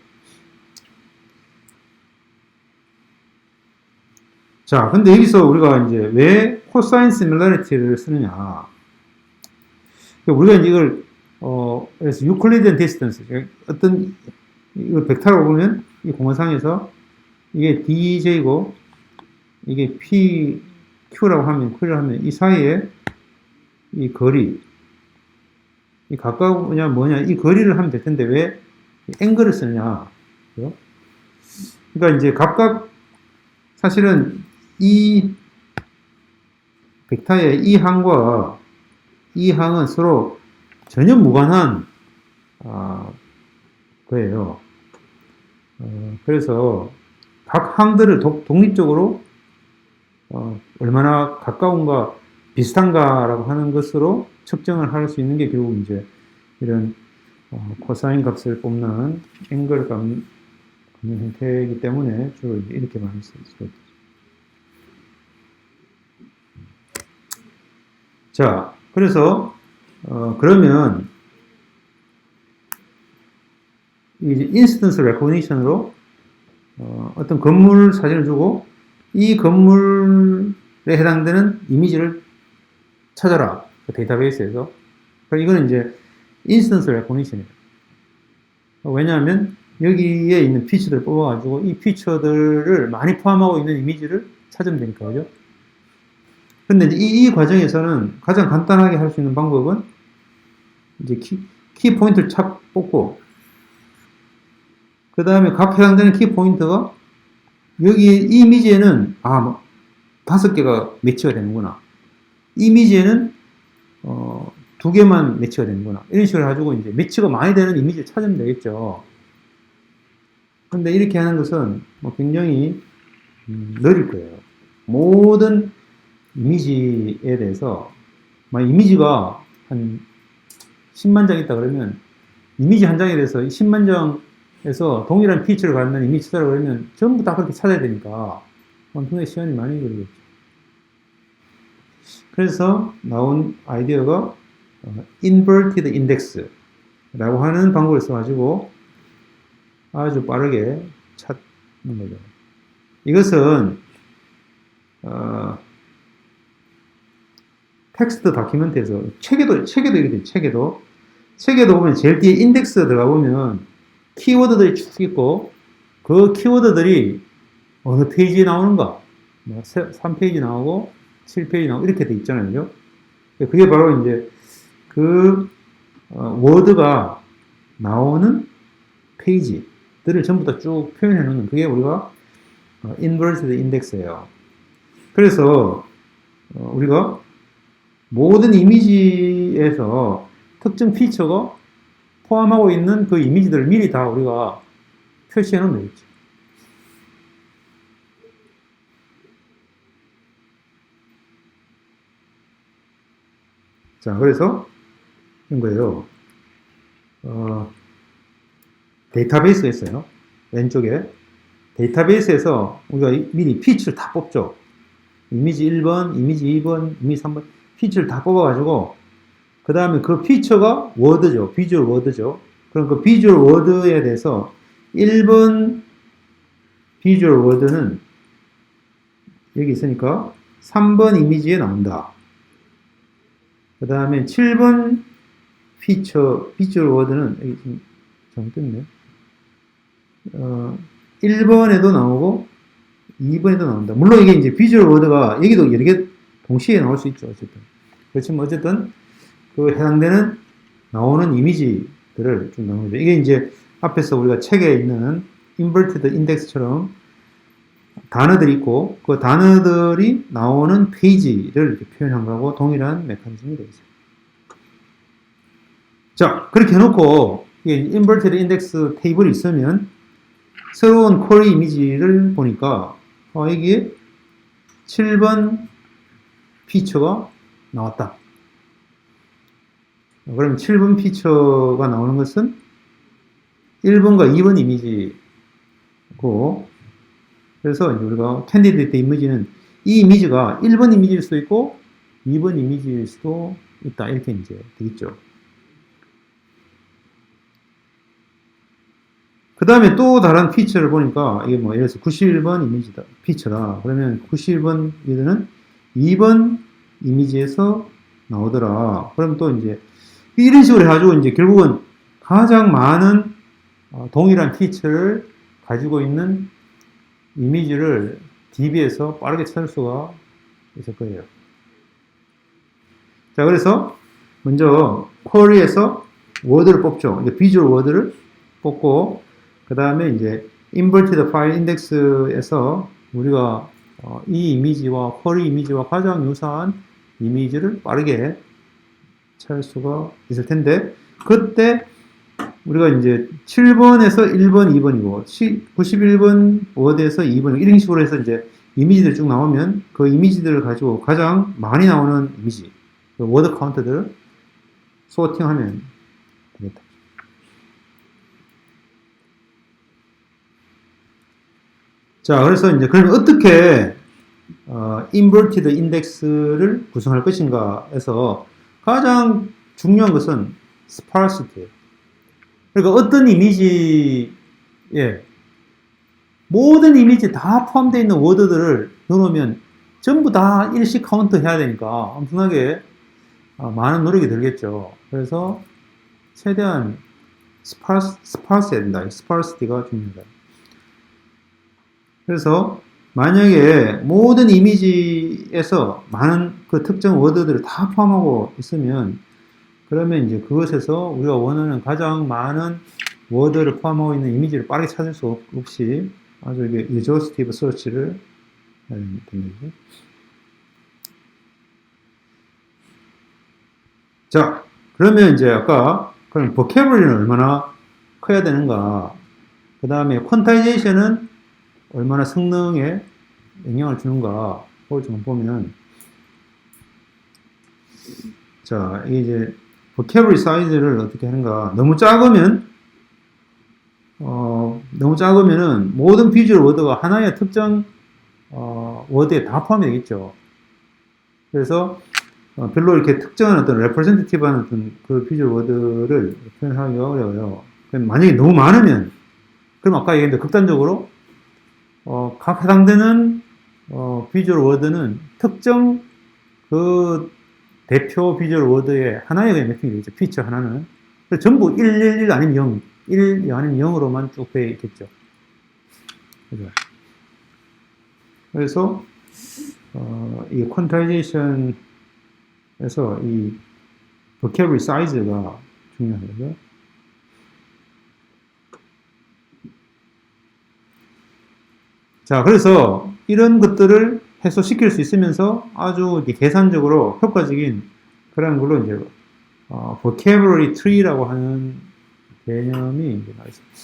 자, 근데 여기서 우리가 이제 왜 코사인 시뮬러리티를 쓰느냐? 우리가 이제 이걸 그래서 유클리디안 디스턴스 어떤 이걸 벡터로 보면 이 공간상에서 이게 DJ고 이게 PQ라고 하면 Q를 하면 이 사이에 이 거리 이 가까우냐 뭐냐 이 거리를 하면 될 텐데 왜 앵글을 쓰느냐? 그러니까 이제 각각 사실은 이 벡터의 이 항과 이 항은 서로 전혀 무관한 거예요. 그래서 각 항들을 독립적으로 얼마나 가까운가 비슷한가라고 하는 것으로 측정을 할 수 있는 게 결국 이제 이런 코사인 값을 뽑는 앵글 값는 형태이기 때문에 주로 이렇게 많이 쓰죠. 자, 그래서 그러면 이제 인스턴스 레코니션으로 어떤 건물 사진을 주고 이 건물에 해당되는 이미지를 찾아라. 그 데이터베이스에서. 이거는 이제 인스턴스 레코니션이에요. 왜냐하면 여기에 있는 피처들을 뽑아가지고 이 피처들을 많이 포함하고 있는 이미지를 찾으면 되니까, 그죠? 근데 이제 이 과정에서는 가장 간단하게 할 수 있는 방법은 이제 키 포인트를 착 뽑고 그 다음에 각 해당되는 키 포인트가 여기 이 이미지에는 5개가 매치가 되는구나. 이 이미지에는 2개만 매치가 되는구나. 이런 식으로 가지고 이제 매치가 많이 되는 이미지를 찾으면 되겠죠. 근데 이렇게 하는 것은 굉장히 느릴 거예요. 모든 이미지에 대해서 만약 이미지가 한 10만 장 있다 그러면 이미지 한 장에 대해서 10만 장에서 동일한 피처를 갖는 이미지 찾으라고 그러면 전부 다 그렇게 찾아야 되니까 엄청나게 시간이 많이 걸리겠죠. 그래서 나온 아이디어가 inverted index라고 하는 방법을 써가지고 아주 빠르게 찾는 거죠. 이것은 텍스트 다큐멘트에서 책에도 이렇게 돼요. 책에도 보면 제일 뒤에 인덱스 들어가 보면 키워드들이 쭉 있고 그 키워드들이 어느 페이지에 나오는가 3페이지 나오고 7페이지 나오고 이렇게 돼 있잖아요. 그게 바로 이제 그 워드가 나오는 페이지들을 전부 다 쭉 표현해 놓는 그게 우리가 inverted index예요. 그래서 우리가 모든 이미지에서 특정 피처가 포함하고 있는 그 이미지들을 미리 다 우리가 표시해 놓으면 되겠죠. 자, 그래서 이런 거예요. 데이터베이스가 있어요. 왼쪽에. 데이터베이스에서 우리가 미리 피처를 다 뽑죠. 이미지 1번, 이미지 2번, 이미지 3번 피처를 다 뽑아가지고 그 다음에 그 피처가 워드죠. 비주얼 워드죠. 그럼 그 비주얼 워드에 대해서 1번 비주얼 워드는 여기 있으니까 3번 이미지에 나온다. 그 다음에 7번 피처 비주얼 워드는 여기 좀 잘못됐네. 1번에도 나오고 2번에도 나온다. 물론 이게 이제 비주얼 워드가 여기도 여러 개 동시에 나올 수 있죠. 어쨌든. 그렇지만 어쨌든 그 해당되는 나오는 이미지들을 좀 나오는 거죠. 이게 이제 앞에서 우리가 책에 있는 inverted index처럼 단어들이 있고 그 단어들이 나오는 페이지를 이렇게 표현한 거하고 동일한 메커니즘이 되어 있어요. 자, 그렇게 해놓고 이게 inverted index 테이블이 있으면 새로운 쿼리 이미지를 보니까 이게 7번 피처가 나왔다. 그러면 7번 피처가 나오는 것은 1번과 2번 이미지고, 그래서 우리가 캔디데이트 이미지는 이 이미지가 1번 이미지일 수도 있고 2번 이미지일 수도 있다. 이렇게 이제 되겠죠. 그 다음에 또 다른 피처를 보니까 이게 뭐 예를 들어서 91번 이미지다. 피처다. 그러면 91번 이미지는 2번 이미지에서 나오더라. 그럼 또 이제 이런 식으로 해가지고 이제 결국은 가장 많은 동일한 피처를 가지고 있는 이미지를 DB에서 빠르게 찾을 수가 있을 거예요. 자, 그래서 먼저 쿼리에서 워드를 뽑죠. 이제 비주얼 워드를 뽑고 그 다음에 이제 inverted file index에서 우리가 이 이미지와 쿼리 이미지와 가장 유사한 이미지를 빠르게 찾을 수가 있을 텐데 그때 우리가 이제 7번에서 1번, 2번이고 91번 워드에서 2번 이런 식으로 해서 이제 이미지들 쭉 나오면 그 이미지들을 가지고 가장 많이 나오는 이미지 그 워드 카운트들을 소팅하면 되겠다. 자, 그래서 이제 그러면 어떻게 inverted index를 구성할 것인가 해서 가장 중요한 것은 sparsity. 그러니까 어떤 이미지에 모든 이미지 다 포함되어 있는 워드들을 넣어놓으면 전부 다 일씩 카운트 해야 되니까 엄청나게 많은 노력이 들겠죠. 그래서 최대한 스파르스 해야 된다. 스파르시티가 중요하다. 그래서 만약에 모든 이미지에서 많은 그 특정 워드들을 다 포함하고 있으면 그러면 이제 그것에서 우리가 원하는 가장 많은 워드를 포함하고 있는 이미지를 빠르게 찾을 수 없이 아주 이게 exhaustive search를 해야 됩니다. 자, 그러면 이제 아까 그럼 vocabulary는 얼마나 커야 되는가? 그 다음에 quantization은 얼마나 성능에 영향을 주는가? 그걸 좀 보면 자, 이게 이제 vocabulary 사이즈를 어떻게 하는가? 너무 작으면은 모든 비주얼 워드가 하나의 특정 워드에 다 포함이 되겠죠. 그래서 별로 이렇게 특정한 어떤 representative한 어떤 그 비주얼 워드를 표현하기가 어려워요. 만약에 너무 많으면 그럼 아까 얘기했는데 극단적으로 각 해당되는 비주얼 워드는 특정 그 대표 비주얼 워드의 하나에 매핑이 되겠죠. 피처 하나는. 그래서 전부 111 아니면 0, 1 아니면 0으로만 쭉 되어 있겠죠. 그죠? 그래서 이 quantization에서 이 vocabulary 사이즈가 중요하거든요. 자, 그래서 이런 것들을 해소시킬 수 있으면서 아주 계산적으로 효과적인 그런 걸로 이제 vocabulary tree라고 하는 개념이 이제 나와 있습니다.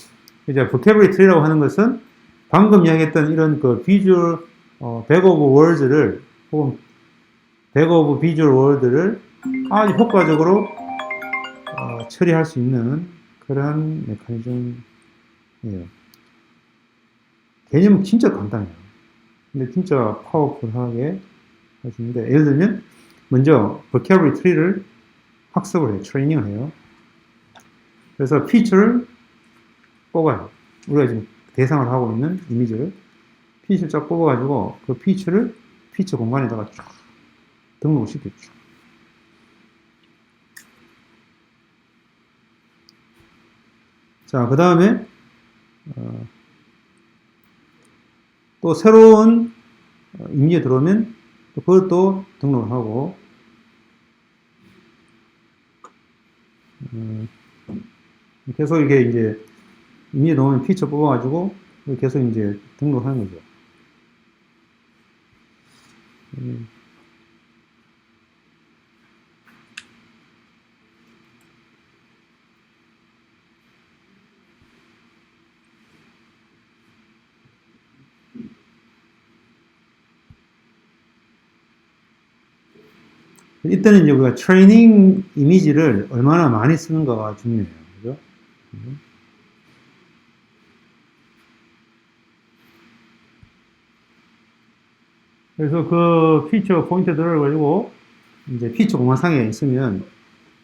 이제 vocabulary tree라고 하는 것은 방금 이야기했던 이런 그 visual bag of words를 혹은 bag of visual word를 아주 효과적으로 처리할 수 있는 그런 메커니즘이에요. 개념은 진짜 간단해요. 근데 진짜 파워풀하게 할 수 있는데 예를 들면 먼저 vocabulary tree를 학습을 해요. 트레이닝을 해요. 그래서 피처를 뽑아요. 우리가 지금 대상을 하고 있는 이미지를 피처를 쫙 뽑아가지고 그 피처를 피처 공간에다가 쫙 등록을 시켰죠. 자, 그 다음에 또 새로운 이미지에 들어오면 또 그것도 등록을 하고 계속 이게 이제 이미지에 넣으면 피처 뽑아가지고 계속 이제 등록하는 거죠. 이때는 이제 우리가 트레이닝 이미지를 얼마나 많이 쓰는가가 중요해요. 그죠? 그래서 그 피처 포인트들을 가지고 이제 피처 공간상에 있으면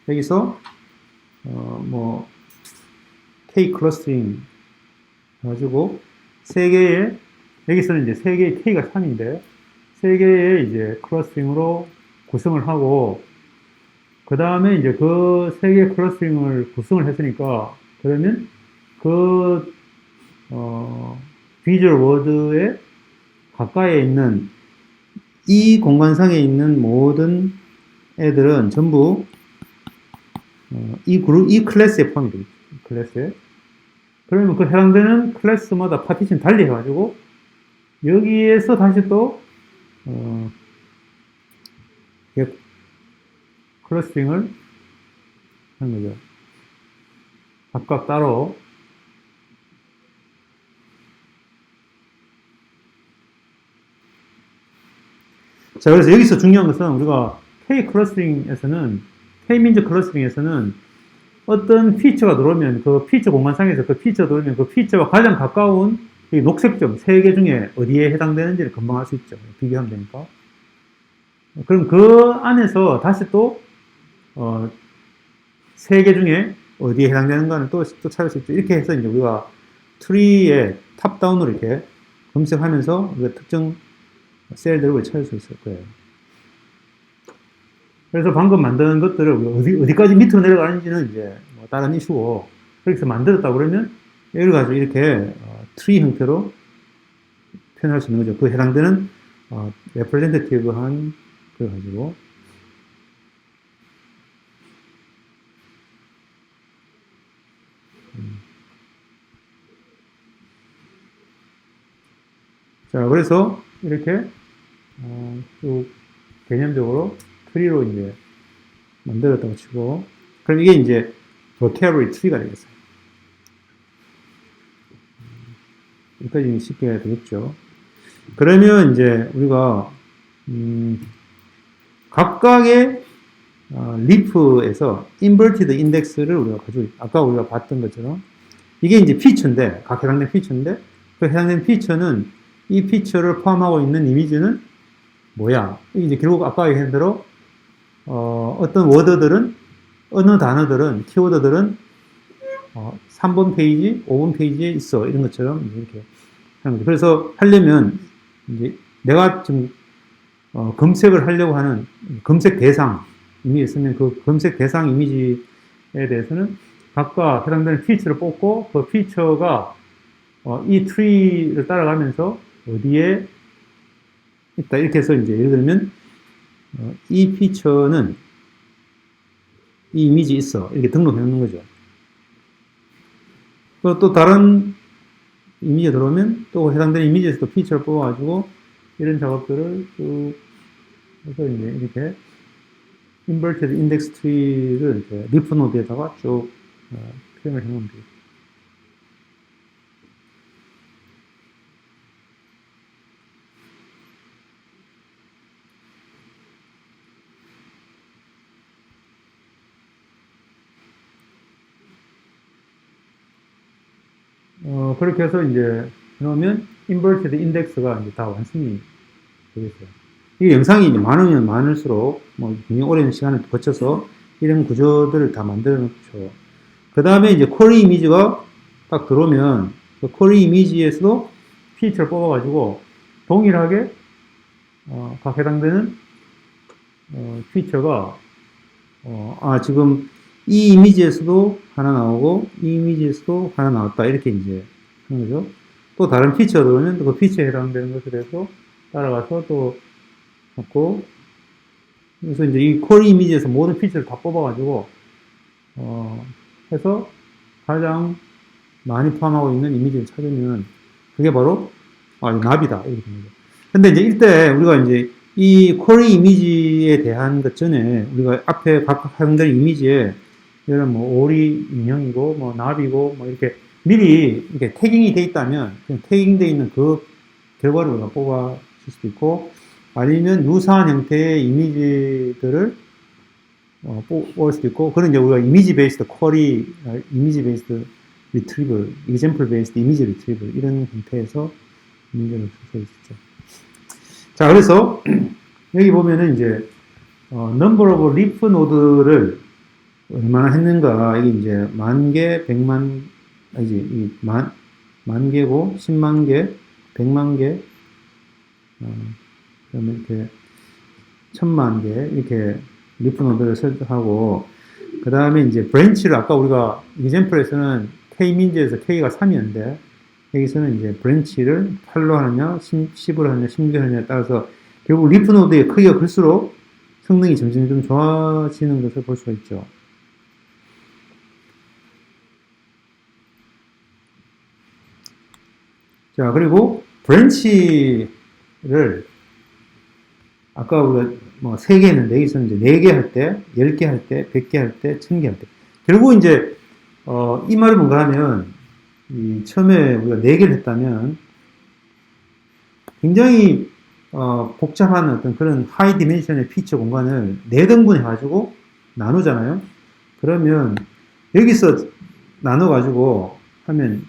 여기서 뭐 K 클러스터링 가지고 세 개의 여기서는 이제 세 개의 K가 3인데 세 개의 이제 클러스터링으로 구성을 하고 그 다음에 이제 그 세 개의 클러스터링을 구성을 했으니까 그러면 그 비주얼 워드에 가까이에 있는 이 공간상에 있는 모든 애들은 전부 이 그룹, 이 클래스에 포함이 되겠죠. 클래스에. 그러면 그 해당되는 클래스마다 파티션 달리 해가지고 여기에서 다시 또 클러스팅을 하는 거죠. 각각 따로. 자, 그래서 여기서 중요한 것은 우리가 K 클러스팅에서는, K 민즈 클러스팅에서는 어떤 피처가 들어오면 그 피처 공간상에서 그 피처가 들어오면 그 피처와 가장 가까운 이 녹색점 세 개 중에 어디에 해당되는지를 금방 알 수 있죠. 비교하면 되니까. 그럼 그 안에서 다시 또 세 개 중에 어디에 해당되는가는 또 찾을 수 있죠. 이렇게 해서 이제 우리가 트리의 탑다운으로 이렇게 검색하면서 우리가 특정 셀들을 찾을 수 있을 거예요. 그래서 방금 만든 것들을 어디까지 밑으로 내려가는지는 이제 뭐 다른 이슈고, 그렇게 해서 만들었다 그러면 예를 가지고 이렇게 트리 형태로 표현할 수 있는 거죠. 그 해당되는 레프레젠테티브한 걸 가지고. 자, 그래서 이렇게 쭉 개념적으로 트리로 이제 만들었다고 치고, 그럼 이게 이제 vocabulary 트리가 되겠어요. 여기까지 쉽게 되겠죠. 그러면 이제 우리가 각각의 리프에서 inverted index를 우리가 가지고, 아까 우리가 봤던 것처럼 이게 이제 피처인데, 각 해당된 피처인데, 그 해당된 피처는 이 피처를 포함하고 있는 이미지는 뭐야? 이제 결국 아까 얘기한 대로 어떤 워드들은, 어느 단어들은, 키워드들은 3번 페이지, 5번 페이지에 있어. 이런 것처럼 이렇게 하는 거죠. 그래서 하려면 이제 내가 지금 검색을 하려고 하는 검색 대상 이미지 있으면 그 검색 대상 이미지에 대해서는 각각 해당되는 피처를 뽑고 그 피처가 이 트리를 따라가면서 어디에 있다. 이렇게 해서 이제 예를 들면 이 피처는 이 이미지 있어. 이렇게 등록해 놓는 거죠. 또 다른 이미지가 들어오면 또 해당되는 이미지에서 또 피처를 뽑아가지고 이런 작업들을 쭉 해서 이제 이렇게 inverted index tree를 이렇게 리프 노드에다가 쭉 표현을 해 놓으면 돼요. 그렇게 해서 이제 넣으면 inverted index가 이제 다 완성이 되겠어요. 이 영상이 이제 많으면 많을수록 뭐 굉장히 오랜 시간을 거쳐서 이런 구조들을 다 만들어 놓죠. 그 다음에 이제 쿼리 이미지가 딱 들어오면 그 쿼리 이미지에서도 피처를 뽑아가지고 동일하게 각 해당되는 피처가 지금 이 이미지에서도 하나 나오고 이 이미지에서도 하나 나왔다 이렇게 이제 하는 거죠. 또 다른 피처가 들어오면 그 피처에 해당되는 것에 대해서 따라가서 또 갖고, 그래서 이제 이 쿼리 이미지에서 모든 피처를 다 뽑아가지고 해서 가장 많이 포함하고 있는 이미지를 찾으면 그게 바로 납이다 이렇게 됩니다. 근데 이제 이때 우리가 이제 이 쿼리 이미지에 대한 것 전에 우리가 앞에 각각 사용된 이미지에 이런 뭐 오리 인형이고 뭐 납이고 뭐 이렇게 미리 이렇게 태깅이 돼 있다면 그냥 태깅돼 있는 그 결과를 우리가 뽑아줄 수도 있고, 아니면 유사한 형태의 이미지들을 뽑을 수도 있고, 그런 이제 우리가 이미지 베이스드 쿼리, 이미지 베이스드 리트리블, example based 이미지 리트리블 이런 형태에서 문제를 줄 수 있죠. 자, 그래서 여기 보면은 이제 number of leaf node를 얼마나 했는가, 이게 이제 만 개, 백만, 아니지, 이 만 개고, 10만 개, 100만 개, 그다음에 이렇게 1000만 개, 이렇게 리프 노드를 설정하고, 그 다음에 이제 브랜치를 아까 우리가 example에서는 K민지에서 K가 3이었는데, 여기서는 이제 브랜치를 8로 하느냐, 10으로 하느냐, 16로 하느냐에 따라서 결국 리프 노드의 크기가 클수록 성능이 점점 좀 좋아지는 것을 볼 수가 있죠. 자, 그리고 브랜치를 아까 우리가 뭐 3개 했는데 여기서는 이제 4개 할 때, 10개 할 때, 100개 할 때, 1000개 할 때. 결국 이제 이 말이 뭔가 하면 처음에 우리가 4개를 했다면 굉장히 복잡한 어떤 그런 하이 디멘션의 피처 공간을 4등분 해가지고 나누잖아요. 그러면 여기서 나눠가지고 하면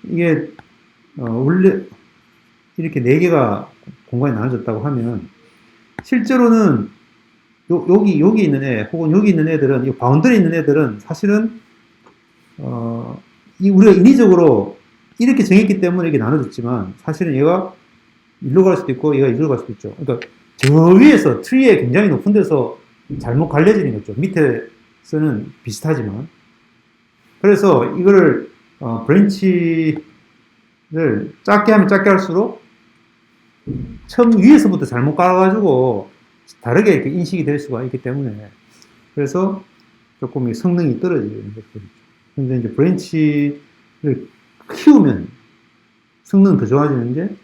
이게 원래 이렇게 4개가 공간이 나눠졌다고 하면 실제로는 여기 있는 애 혹은 여기 있는 애들은 이 바운더리 있는 애들은 사실은 우리가 인위적으로 이렇게 정했기 때문에 이게 나눠졌지만 사실은 얘가 일로 갈 수도 있고 얘가 이리로 갈 수도 있죠. 그러니까 저 위에서 트리에 굉장히 높은 데서 잘못 갈려지는 거죠. 밑에서는 비슷하지만. 그래서 이거를 브랜치를 작게 하면 작게 할수록 처음 위에서부터 잘못 깔아가지고 다르게 이렇게 인식이 될 수가 있기 때문에 그래서 조금 성능이 떨어지는 것들이죠. 근데 이제 브랜치를 키우면 성능은 더 좋아지는데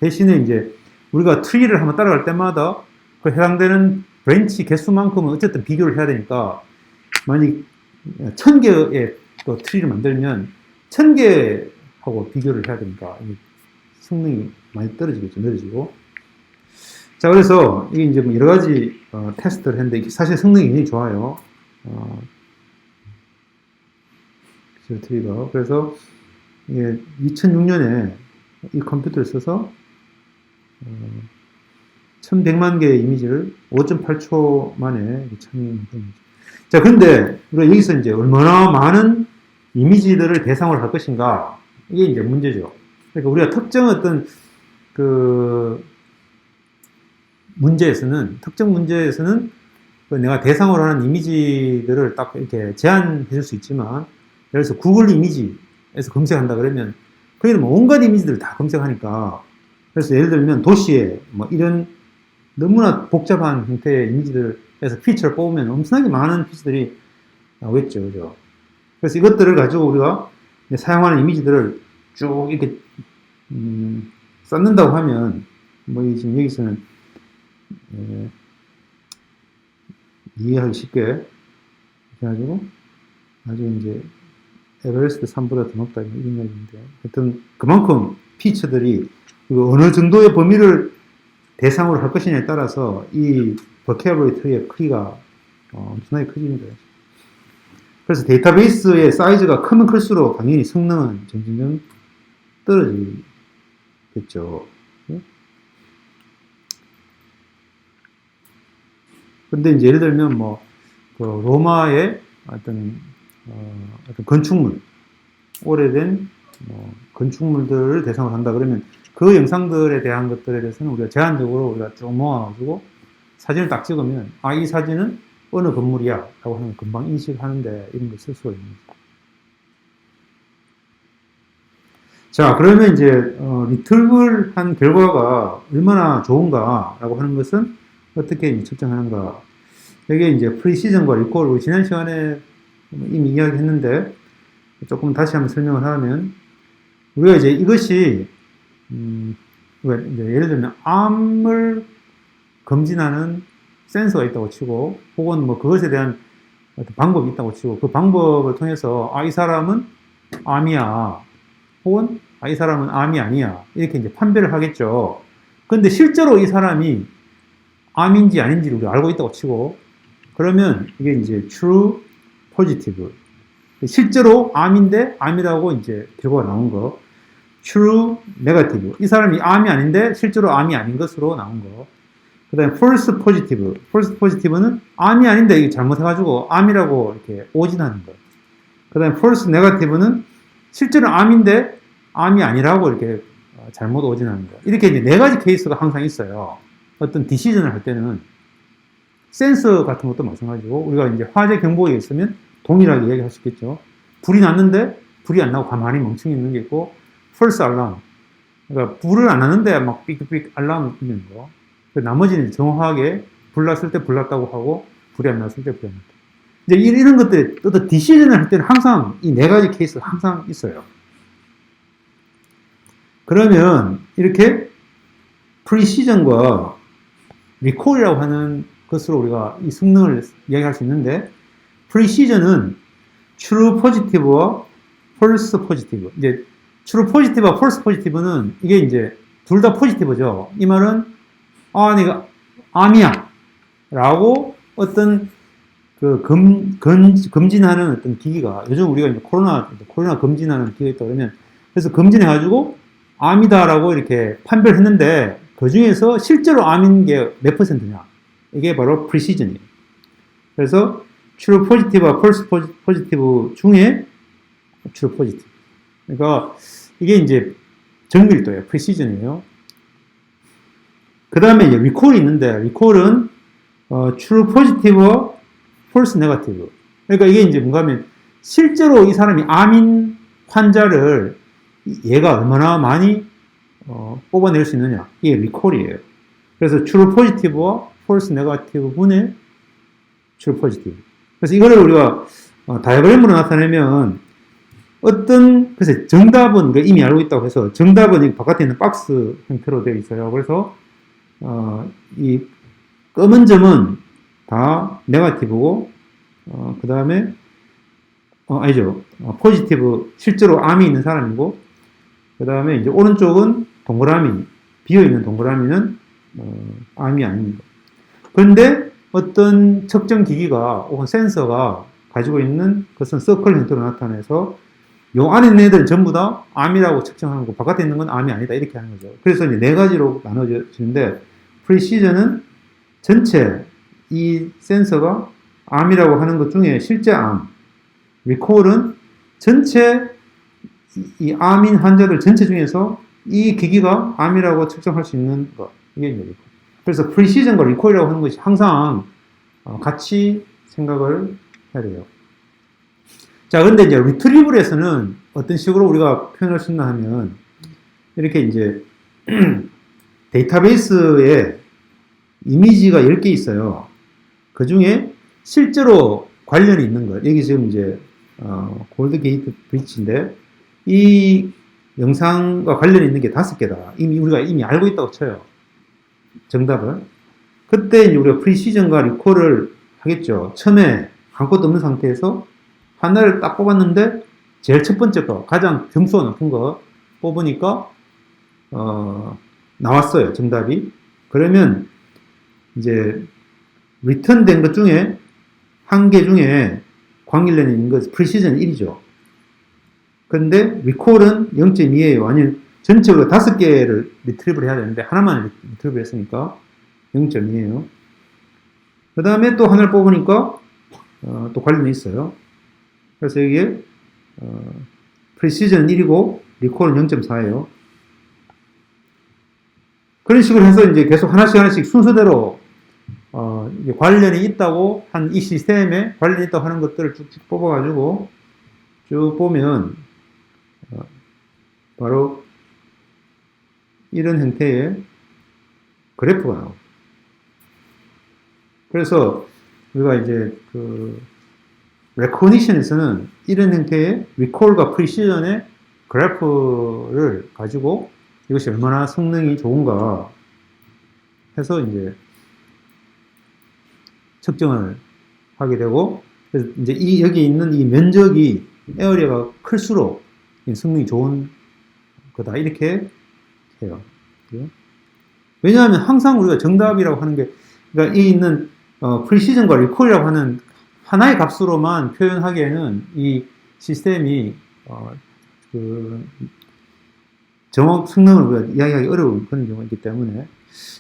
대신에 이제 우리가 트리를 한번 따라갈 때마다 그 해당되는 브랜치 개수만큼은 어쨌든 비교를 해야 되니까 만약 1000개의 또 트리를 만들면 1000개하고 비교를 해야 되니까 성능이 많이 떨어지겠죠. 늦어지고. 자, 그래서 이게 이제 뭐 여러 가지 테스트를 했는데 사실 성능이 굉장히 좋아요. 트리가. 그래서 이게 2006년에 이 컴퓨터를 써서 1100만 개의 이미지를 5.8초 만에 참여한 거죠. 자, 근데 우리가 여기서 이제 얼마나 많은 이미지들을 대상으로 할 것인가 이게 이제 문제죠. 그러니까 우리가 특정 어떤 특정 문제에서는 내가 대상으로 하는 이미지들을 딱 이렇게 제한해 줄 수 있지만, 예를 들어서 구글 이미지에서 검색한다 그러면, 거기는 뭐 온갖 이미지들을 다 검색하니까, 그래서 예를 들면 도시에 뭐 이런 너무나 복잡한 형태의 이미지들에서 피처를 뽑으면 엄청나게 많은 피처들이 나오겠죠. 그죠? 그래서 이것들을 가지고 우리가 사용하는 이미지들을 쭉 이렇게, 쌓는다고 하면, 뭐 지금 여기서는 이해하기 쉽게 해가지고 아주 이제 에베레스트 3보다 더 높다 이런 얘기인데 하여튼 그만큼 피처들이 어느 정도의 범위를 대상으로 할 것이냐에 따라서 이 버케어블리 트리의 크기가 엄청나게 커집니다. 그래서 데이터베이스의 사이즈가 크면 클수록 당연히 성능은 점점 떨어지겠죠. 근데 이제 예를 들면 그 로마의 어떤 건축물, 오래된 건축물들을 대상으로 한다 그러면 그 영상들에 대한 것들에 대해서는 우리가 제한적으로 우리가 쭉 모아가지고 사진을 딱 찍으면 이 사진은 어느 건물이야 라고 하면 금방 인식하는데 이런 걸 쓸 수가 있는 거죠. 자, 그러면 이제 리트리블한 결과가 얼마나 좋은가 라고 하는 것은 어떻게 측정하는가. 여기에 이제 프리시전과 리콜, 우리 지난 시간에 이미 이야기했는데 조금 다시 한번 설명을 하면, 우리가 이제 이것이 이제 예를 들면 암을 검진하는 센서가 있다고 치고, 혹은 뭐 그것에 대한 어떤 방법이 있다고 치고, 그 방법을 통해서 이 사람은 암이야, 혹은 이 사람은 암이 아니야, 이렇게 이제 판별을 하겠죠. 그런데 실제로 이 사람이 암인지 아닌지를 우리가 알고 있다고 치고, 그러면 이게 이제 true positive. 실제로 암인데 암이라고 이제 결과가 나온 거. true negative. 이 사람이 암이 아닌데 실제로 암이 아닌 것으로 나온 거. 그 다음에 false positive. false positive는 암이 아닌데 이게 잘못해가지고 암이라고 이렇게 오진하는 거. 그 다음에 false negative는 실제로 암인데 암이 아니라고 이렇게 잘못 오진하는 거. 이렇게 이제 네 가지 케이스가 항상 있어요. 어떤 디시전을 할 때는 센서 같은 것도 마찬가지고 우리가 이제 화재 경보에 있으면 동일하게 얘기할 수 있겠죠. 불이 났는데 불이 안 나고 가만히 멍청이 있는 게 있고 false alarm. 그러니까 불을 안 하는데 막 삑삑삑 알람 있는 거. 나머지는 정확하게 불 났을 때 불 났다고 하고 불이 안 났을 때 불이 안 났다. 이제 이런 것들 또 디시전을 할 때는 항상 이 네 가지 케이스가 항상 있어요. 그러면 이렇게 프리시전과 리콜이라고 하는 것으로 우리가 이 성능을 이야기할 수 있는데 프리시전은 true positive와 false positive. 이제 true positive와 false positive는 이게 이제 둘 다 positive죠. 이 말은 내가 암이야 라고 어떤 그 검진하는 어떤 기기가 요즘 우리가 이제 코로나 검진하는 기계가 있다 그러면 그래서 검진해가지고 암이다라고 이렇게 판별했는데 그 중에서 실제로 암인 게 몇 %냐 이게 바로 precision이에요. 그래서 true positive와 false positive 중에 true positive. 그러니까 이게 이제 정밀도예요. precision이에요. 그 다음에 이제 recall이 있는데 recall은 true positive와 false negative. 그러니까 이게 이제 뭔가 하면 실제로 이 사람이 암인 환자를 얘가 얼마나 많이 뽑아낼 수 있느냐. 이게 recall이에요. 그래서 true positive와 false negative 분의 true positive. 그래서 이거를 우리가 다이어그램으로 나타내면 글쎄 정답은 우리가 이미 알고 있다고 해서 정답은 바깥에 있는 박스 형태로 되어 있어요. 그래서 이 검은 점은 다 네거티브고 그 다음에 아니죠. 포지티브 실제로 암이 있는 사람이고 그 다음에 이제 오른쪽은 동그라미 비어있는 동그라미는 암이 아닙니다. 그런데 어떤 측정 기기가 혹은 센서가 가지고 있는 것은 서클 형태로 나타내서 요 안에 있는 애들은 전부 다 암이라고 측정하는 거 바깥에 있는 건 암이 아니다 이렇게 하는 거죠. 그래서 이제 네 가지로 나눠지는데 프리시전은 전체 이 센서가 암이라고 하는 것 중에 실제 암, 리콜은 전체 이 암인 환자들 전체 중에서 이 기기가 암이라고 측정할 수 있는 것 이게 이제 리콜. 그래서 프리시전과 리콜이라고 하는 것이 항상 같이 생각을 해야 돼요. 자, 근데 이제 리트리블에서는 어떤 식으로 우리가 표현할 수 있나 하면 이렇게 이제 데이터베이스에 이미지가 10개 있어요. 그 중에 실제로 관련이 있는 것. 여기 지금 이제 골드 게이트 브릿지인데 이 영상과 관련이 있는 게 5개다. 우리가 이미 알고 있다고 쳐요. 정답을. 그때 이제 우리가 프리시전과 리콜을 하겠죠. 처음에 아무것도 없는 상태에서 하나를 딱 뽑았는데 제일 첫 번째 거, 가장 점수가 높은 거 뽑으니까 나왔어요. 정답이. 그러면 이제 리턴 된 것 중에 한 개 중에 광일련이 있는 것은 프리시전 1이죠. 그런데 리콜은 0.2예요. 아니면 전체로 5개를 리트리브를 해야 되는데 하나만 리트리브를 했으니까 0.2예요. 그 다음에 또 하나를 뽑으니까 또 관련이 있어요. 그래서 여기에 프리시전 1이고 리콜은 0.4예요. 그런 식으로 해서 이제 계속 하나씩 순서대로 이제 관련이 있다고 한 이 시스템에 관련이 있다고 하는 것들을 쭉쭉 뽑아가지고 쭉 보면 바로 이런 형태의 그래프가 나옵니다. 그래서 우리가 이제 레코니션에서는 이런 형태의 리콜과 프리시전의 그래프를 가지고 이것이 얼마나 성능이 좋은가 해서 이제 측정을 하게 되고, 그래서 이제 여기 있는 이 면적이 에어리어가 클수록 성능이 좋은 거다 이렇게 해요. 왜냐하면 항상 우리가 정답이라고 하는 게, 그러니까 이 있는 프리시즌과 리콜이라고 하는 하나의 값으로만 표현하기에는 이 시스템이 그 정확 성능을 이야기하기 어려운 그런 경우가 있기 때문에.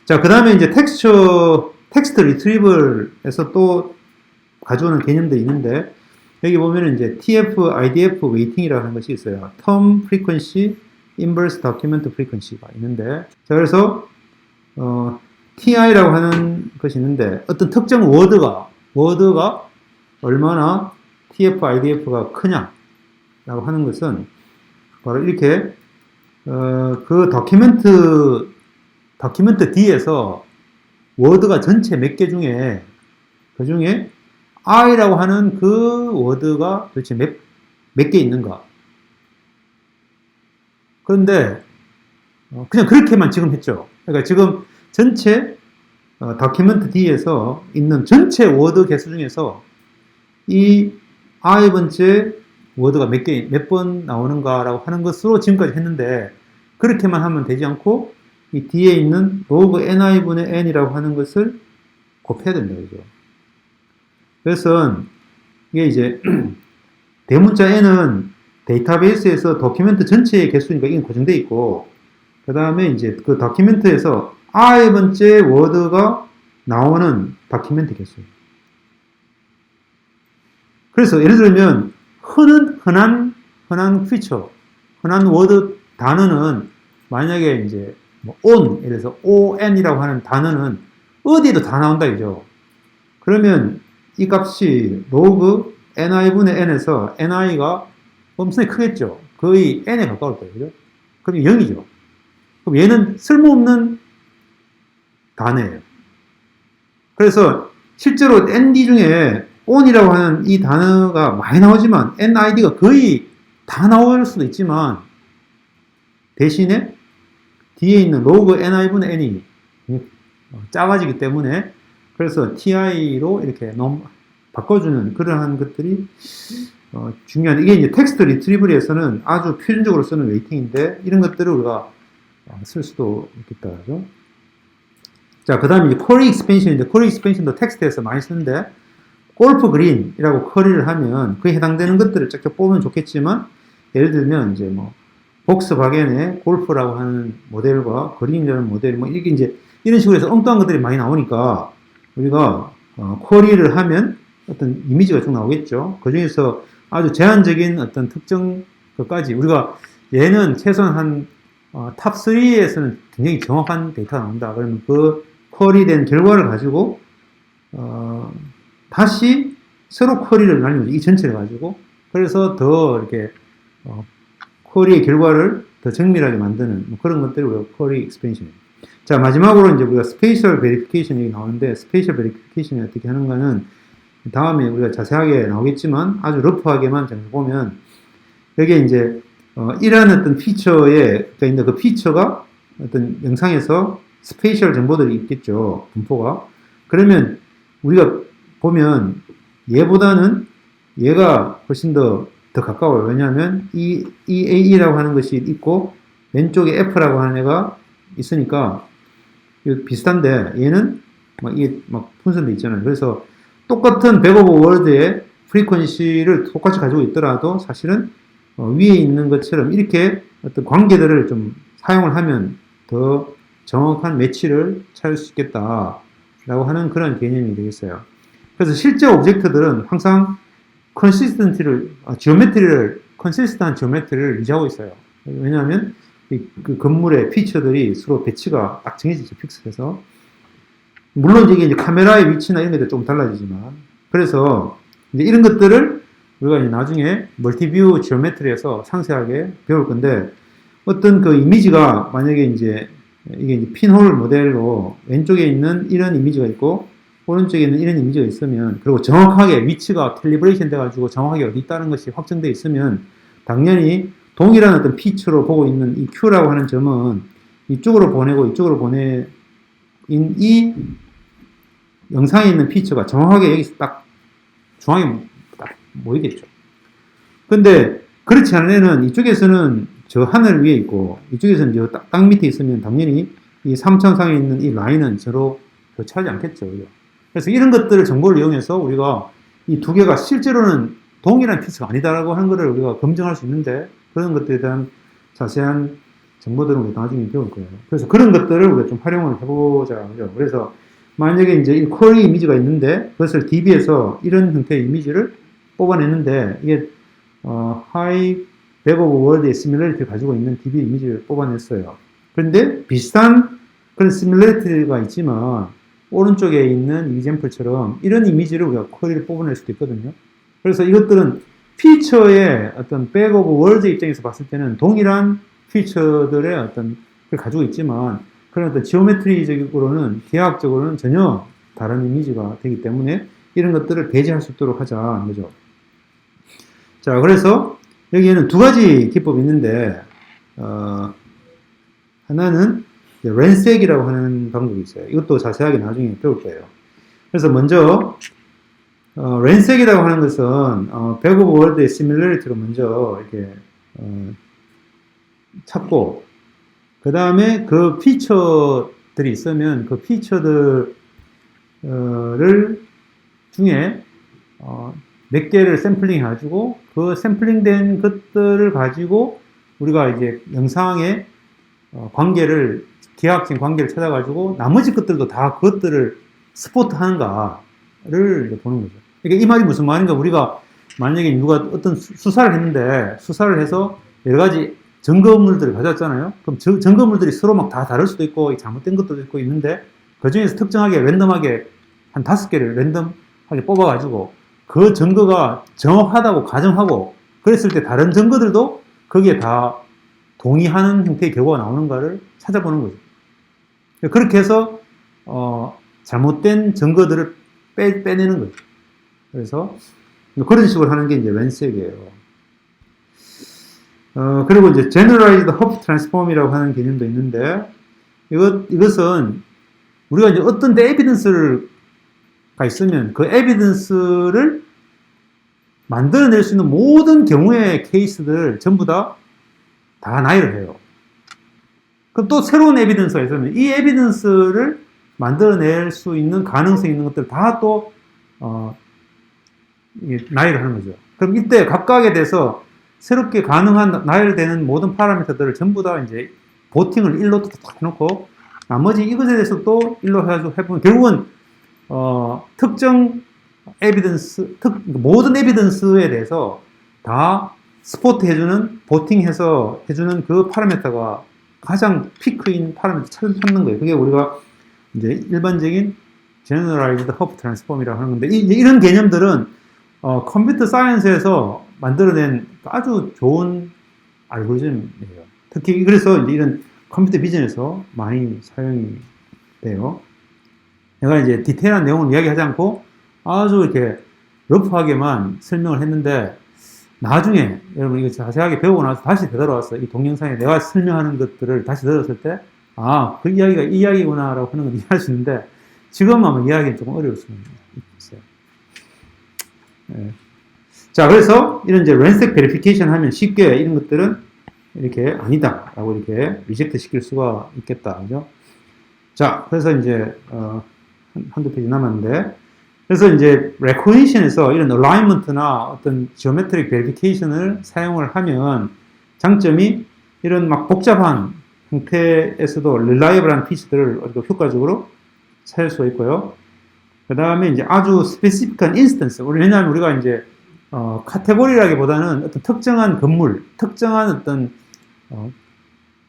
자, 그 다음에 이제 텍스트 리트리블에서 또 가져오는 개념들이 있는데, 여기 보면은 이제 TF, IDF 웨이팅이라고 하는 것이 있어요. Term Frequency, Inverse Document Frequency가 있는데, 자, 그래서, TI라고 하는 것이 있는데, 어떤 특정 워드가 얼마나 TF, IDF가 크냐라고 하는 것은, 바로 이렇게, 그 다큐멘트 D에서 워드가 전체 몇 개 중에, 그 중에 I라고 하는 그 워드가 도대체 몇 개 있는가. 그런데, 그냥 그렇게만 지금 했죠. 그러니까 지금 전체 다큐멘트 D에서 있는 전체 워드 개수 중에서 이 I번째 워드가 몇 번 나오는가라고 하는 것으로 지금까지 했는데, 그렇게만 하면 되지 않고 이 뒤에 있는 로그 ni분의 n이라고 하는 것을 곱해야 된다, 그죠? 그래서 이게 이제 대문자 n은 데이터베이스에서 도큐멘트 전체의 개수니까 이건 고정되어 있고, 그 다음에 이제 그 다큐멘트에서 i번째 워드가 나오는 다큐멘트 개수. 그래서 예를 들면 흔한 피처, 흔한 워드 단어는 만약에 이제 뭐 on, 예를 들어서 on이라고 하는 단어는 어디에도 다 나온다, 이죠. 그러면 이 값이 로그 ni분의 n에서 ni가 엄청나게 크겠죠. 거의 n에 가까울 거예요, 그죠? 그럼 0이죠. 그럼 얘는 쓸모없는 단어예요. 그래서 실제로 ND 중에 on이라고 하는 이 단어가 많이 나오지만 NID가 거의 다 나올 수도 있지만 대신에 뒤에 있는 로그 ni분의 n이 작아지기 때문에 그래서 ti로 이렇게 바꿔주는 그러한 것들이 중요한, 이게 이제 텍스트 리트리블에서는 아주 표준적으로 쓰는 웨이팅인데 이런 것들을 우리가 쓸 수도 있겠다, 그죠? 자, 그 다음에 쿼리 익스펜션인데, 쿼리 익스펜션도 텍스트에서 많이 쓰는데, 골프 그린이라고 쿼리를 하면 그에 해당되는 것들을 쫙쫙 뽑으면 좋겠지만, 예를 들면 이제 뭐 복스바겐의 골프라고 하는 모델과 그린이라는 모델, 뭐 이게 이제 이런 식으로 해서 엉뚱한 것들이 많이 나오니까 우리가 쿼리를 하면 어떤 이미지가 쭉 나오겠죠. 그 중에서 아주 제한적인 어떤 특정 것까지 우리가 얘는 최소한 한 탑 3에서는 굉장히 정확한 데이터가 나온다. 그러면 그 쿼리된 결과를 가지고 다시 새로 쿼리를 날리는 거죠. 이 전체를 가지고. 그래서 더 이렇게 쿼리의 결과를 더 정밀하게 만드는 뭐 그런 것들이 우리가 쿼리 익스펜션이에요. 자, 마지막으로 이제 우리가 스페이셜 베리피케이션이 나오는데, 스페이셜 베리피케이션이 어떻게 하는가는 다음에 우리가 자세하게 나오겠지만 아주 러프하게만 보면 여기에 이제 이러한 어떤 피처에 있는 그 피처가 어떤 영상에서 스페이셜 정보들이 있겠죠. 분포가. 그러면 우리가 보면 얘보다는 얘가 훨씬 더 가까워요. 왜냐하면 이 AE라고 하는 것이 있고 왼쪽에 F라고 하는 애가 있으니까 비슷한데 얘는 이게 분산돼 있잖아요. 그래서 똑같은 백 오브 월드의 프리퀀시를 똑같이 가지고 있더라도 사실은 위에 있는 것처럼 이렇게 어떤 관계들을 좀 사용을 하면 더 정확한 매치를 찾을 수 있겠다라고 하는 그런 개념이 되겠어요. 그래서 실제 오브젝트들은 항상 컨시스턴한 지오메트리를 유지하고 있어요. 왜냐하면 그 건물의 피처들이 서로 배치가 딱 정해지죠. 픽셀에서. 물론 이게 이제 카메라의 위치나 이런 것도 좀 달라지지만, 그래서 이제 이런 것들을 우리가 이제 나중에 멀티뷰 지오메트리에서 상세하게 배울 건데, 어떤 그 이미지가 만약에 이제 이게 이제 핀홀 모델로 왼쪽에 있는 이런 이미지가 있고 오른쪽에 있는 이런 이미지가 있으면, 그리고 정확하게 위치가 캘리브레이션 돼가지고 정확하게 어디 있다는 것이 확정되어 있으면 당연히 동일한 어떤 피처로 보고 있는 이 Q라고 하는 점은 이쪽으로 보내고 이쪽으로 보내 이 영상에 있는 피처가 정확하게 여기서 딱 중앙에 딱 모이겠죠. 근데 그렇지 않은 애는 이쪽에서는 저 하늘 위에 있고 이쪽에서는 저 땅 밑에 있으면 당연히 이 3차상에 있는 이 라인은 서로 교차하지 않겠죠. 그죠? 그래서 이런 것들을 정보를 이용해서 우리가 이 두 개가 실제로는 동일한 피처가 아니다라고 하는 것을 우리가 검증할 수 있는데 그런 것들에 대한 자세한 정보들은 우리가 나중에 배울 거예요. 그래서 그런 것들을 우리가 좀 활용을 해보자 하죠. 그래서 만약에 이제 이 쿼리 이미지가 있는데 그것을 DB에서 이런 형태의 이미지를 뽑아냈는데 이게 high back of word의 similarity를 가지고 있는 DB 이미지를 뽑아냈어요. 그런데 비슷한 그런 similarity가 있지만 오른쪽에 있는 example처럼 이런 이미지를 우리가 쿼리를 뽑아낼 수도 있거든요. 그래서 이것들은 피처의 어떤 back of word 입장에서 봤을 때는 동일한 피처들의 어떤 걸 가지고 있지만 그런 어떤 지오메트리적으로는 기하학적으로는 전혀 다른 이미지가 되기 때문에 이런 것들을 배제할 수 있도록 하자는 거죠. 자, 그래서 여기에는 두 가지 기법이 있는데 하나는 렌색이라고 하는 방법이 있어요. 이것도 자세하게 나중에 배울 거예요. 그래서 먼저 렌색이라고 하는 것은 back of word의 similarity로 먼저 이렇게 찾고 그 다음에 그 피처들이 있으면 그 피처들을 중에 몇 개를 샘플링 해가지고 그 샘플링된 것들을 가지고 우리가 이제 영상의 관계를 기하학적인 관계를 찾아가지고 나머지 것들도 다 그것들을 스포트 하는가를 보는 거죠. 그러니까 이 말이 무슨 말인가? 우리가 만약에 누가 어떤 수사를 했는데 수사를 해서 여러 가지 증거물들을 가져왔잖아요. 그럼 증거물들이 서로 막 다 다를 수도 있고 잘못된 것들도 있고 있는데 그 중에서 특정하게 랜덤하게 한 5개를 랜덤하게 뽑아가지고 그 증거가 정확하다고 가정하고 그랬을 때 다른 증거들도 거기에 다 동의하는 형태의 결과가 나오는가를 찾아보는 거죠. 그렇게 해서 잘못된 증거들을 빼내는 거죠. 그래서 그런 식으로 하는 게 이제 렌색이에요. 그리고 이제 Generalized Hopf Transform이라고 하는 개념도 있는데 이것은 우리가 이제 어떤 에비던스가 있으면 그 에비던스를 만들어낼 수 있는 모든 경우의 케이스들을 전부 다 나열을 해요. 그럼 또 새로운 에비던스가 있으면 이 에비던스를 만들어낼 수 있는 가능성이 있는 것들 다 또 나열을 하는 거죠. 그럼 이때 각각에 대해서 새롭게 가능한 나열되는 모든 파라미터들을 전부 다 이제 보팅을 1로 딱 해놓고 나머지 이것에 대해서 또 1로 해가지고 해보면 결국은 특정 에비던스, 모든 에비던스에 대해서 다 스포트 해주는, 보팅해서 해주는 그 파라미터가 가장 피크인 파라미터 찾는 거예요. 그게 우리가 이제 일반적인 Generalized Hopf Transform이라고 하는 건데, 이런 개념들은 컴퓨터 사이언스에서 만들어낸 아주 좋은 알고리즘이에요. 특히 그래서 이제 이런 컴퓨터 비전에서 많이 사용이 돼요. 내가 이제 디테일한 내용을 이야기하지 않고 아주 이렇게 러프하게만 설명을 했는데 나중에 여러분 이거 자세하게 배우고 나서 다시 되돌아와서 이 동영상에 내가 설명하는 것들을 다시 들었을 때 그 이야기가 이 이야기구나 라고 하는 걸 이해할 수 있는데 지금 아마 이야기는 조금 어려울 수 있어요. 네. 자, 그래서 이런 이제 렌색 베리피케이션 하면 쉽게 이런 것들은 이렇게 아니다 라고 이렇게 리젝트 시킬 수가 있겠다. 그죠? 자, 그래서 이제 한두 페이지 남았는데 그래서 이제 recognition에서 이런 alignment나 어떤 geometric verification을 사용을 하면 장점이 이런 막 복잡한 형태에서도 reliable한 피치들을 효과적으로 찾을 수가 있고요. 그 다음에 이제 아주 스페시픽한 인스턴스. 왜냐하면 우리가 이제 카테고리라기보다는 어떤 특정한 건물, 특정한 어떤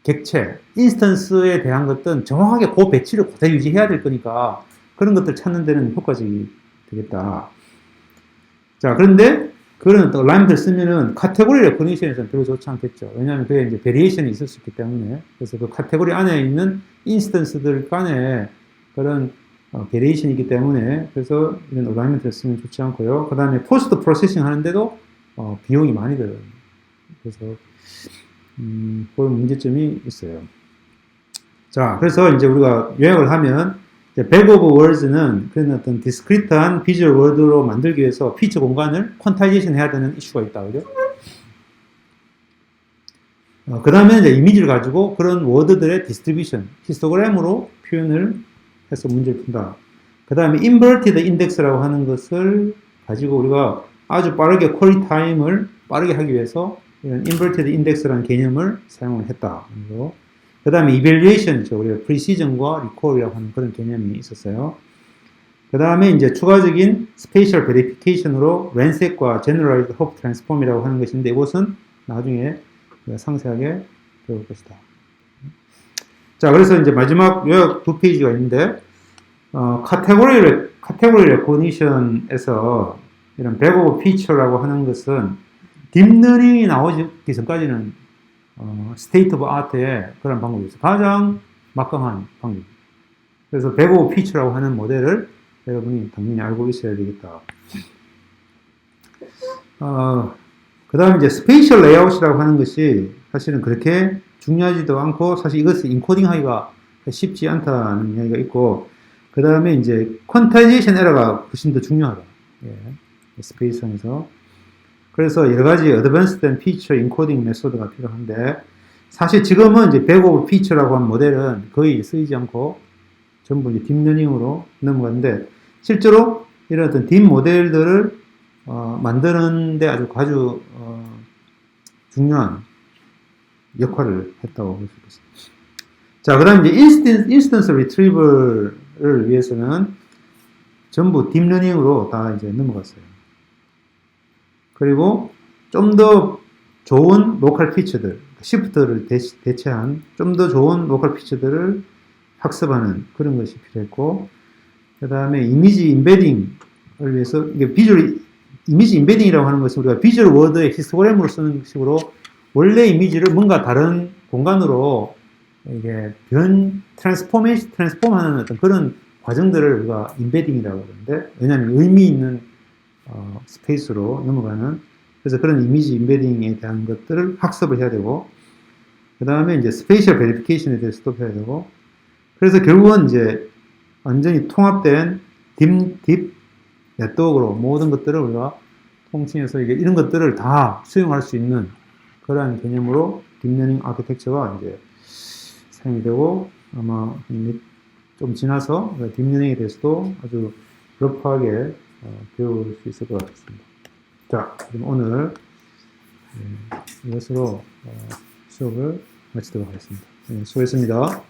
객체, 인스턴스에 대한 것들은 정확하게 그 배치를 그대로 유지해야 될 거니까 그런 것들 찾는 데는 효과적이 되겠다. 자, 그런데 그런 어떤 얼라이먼트를 쓰면은 카테고리 레코니션에서는 별로 좋지 않겠죠. 왜냐하면 그게 이제 베리에이션이 있을 수 있기 때문에. 그래서 그 카테고리 안에 있는 인스턴스들 간에 그런 베리에이션이 있기 때문에 그래서 이런 얼라이먼트를 쓰면 좋지 않고요. 그 다음에 포스트 프로세싱 하는데도 비용이 많이 들어요. 그래서 그런 문제점이 있어요. 자, 그래서 이제 우리가 요약을 하면 back of words는 그런 어떤 디스크리트한 비주얼 워드로 만들기 위해서 피처 공간을 퀀타이제이션 해야 되는 이슈가 있다. 그죠? 그 다음에 이제 이미지를 가지고 그런 워드들의 디스트리뷰션, 히스토그램으로 표현을 해서 문제를 푼다. 그 그 다음에 inverted index라고 하는 것을 가지고 우리가 아주 빠르게 쿼리 타임을 빠르게 하기 위해서 이런 inverted index라는 개념을 사용을 했다. 그 다음에 evaluation이죠. 우리가 precision과 recall이라고 하는 그런 개념이 있었어요. 그 다음에 이제 추가적인 spatial verification으로 ransac과 generalized hope transform이라고 하는 것인데 이것은 나중에 상세하게 배울 것이다. 자, 그래서 이제 마지막 요약 두 페이지가 있는데, 카테고리 레코니션에서 이런 백오버 피처라고 하는 것은 딥러닝이 나오기 전까지는 스테이트 오브 아트의 그런 방법이었어요. 가장 막강한 방법. 그래서 백오버 피처라고 하는 모델을 여러분이 당연히 알고 있어야 되겠다. 그 다음에 이제 스페이셜 레이아웃이라고 하는 것이 사실은 그렇게 중요하지도 않고 사실 이것을 인코딩하기가 쉽지 않다는 이야기가 있고 그 다음에 이제 퀀타이제이션 에러가 훨씬 더 중요하다. 예, 스페이스에서 그래서 여러 가지 어드밴스된 피처 인코딩 메소드가 필요한데 사실 지금은 이제 백오버 피처라고 한 모델은 거의 쓰이지 않고 전부 이제 딥러닝으로 넘어갔는데 실제로 이런 어떤 딥 모델들을 만드는데 아주 중요한 역할을 했다고 볼 수 있습니다. 자, 그 다음 이제 인스턴스 리트리버를 위해서는 전부 딥러닝으로 다 이제 넘어갔어요. 그리고 좀 더 좋은 로컬 피처들, 시프트를 대체한 좀 더 좋은 로컬 피처들을 학습하는 그런 것이 필요했고, 그 다음에 이미지 인베딩을 위해서, 이게 이미지 인베딩이라고 하는 것은 우리가 비주얼 워드의 히스토그램으로 쓰는 식으로 원래 이미지를 뭔가 다른 공간으로 이게 트랜스폼하는 어떤 그런 과정들을 우리가 인베딩이라고 하는데, 왜냐하면 의미 있는 스페이스로 넘어가는, 그래서 그런 이미지 인베딩에 대한 것들을 학습을 해야 되고, 그 다음에 이제 스페이셜 베리피케이션에 대해서도 해야 되고, 그래서 결국은 이제 완전히 통합된 딥 네트워크로 모든 것들을 우리가 통칭해서 이런 것들을 다 수용할 수 있는 그러한 개념으로 딥러닝 아키텍처가 이제 사용이 되고 아마 좀 지나서 딥러닝에 대해서도 아주 러프하게 배울 수 있을 것 같습니다. 자, 그럼 오늘 이것으로 수업을 마치도록 하겠습니다. 수고했습니다.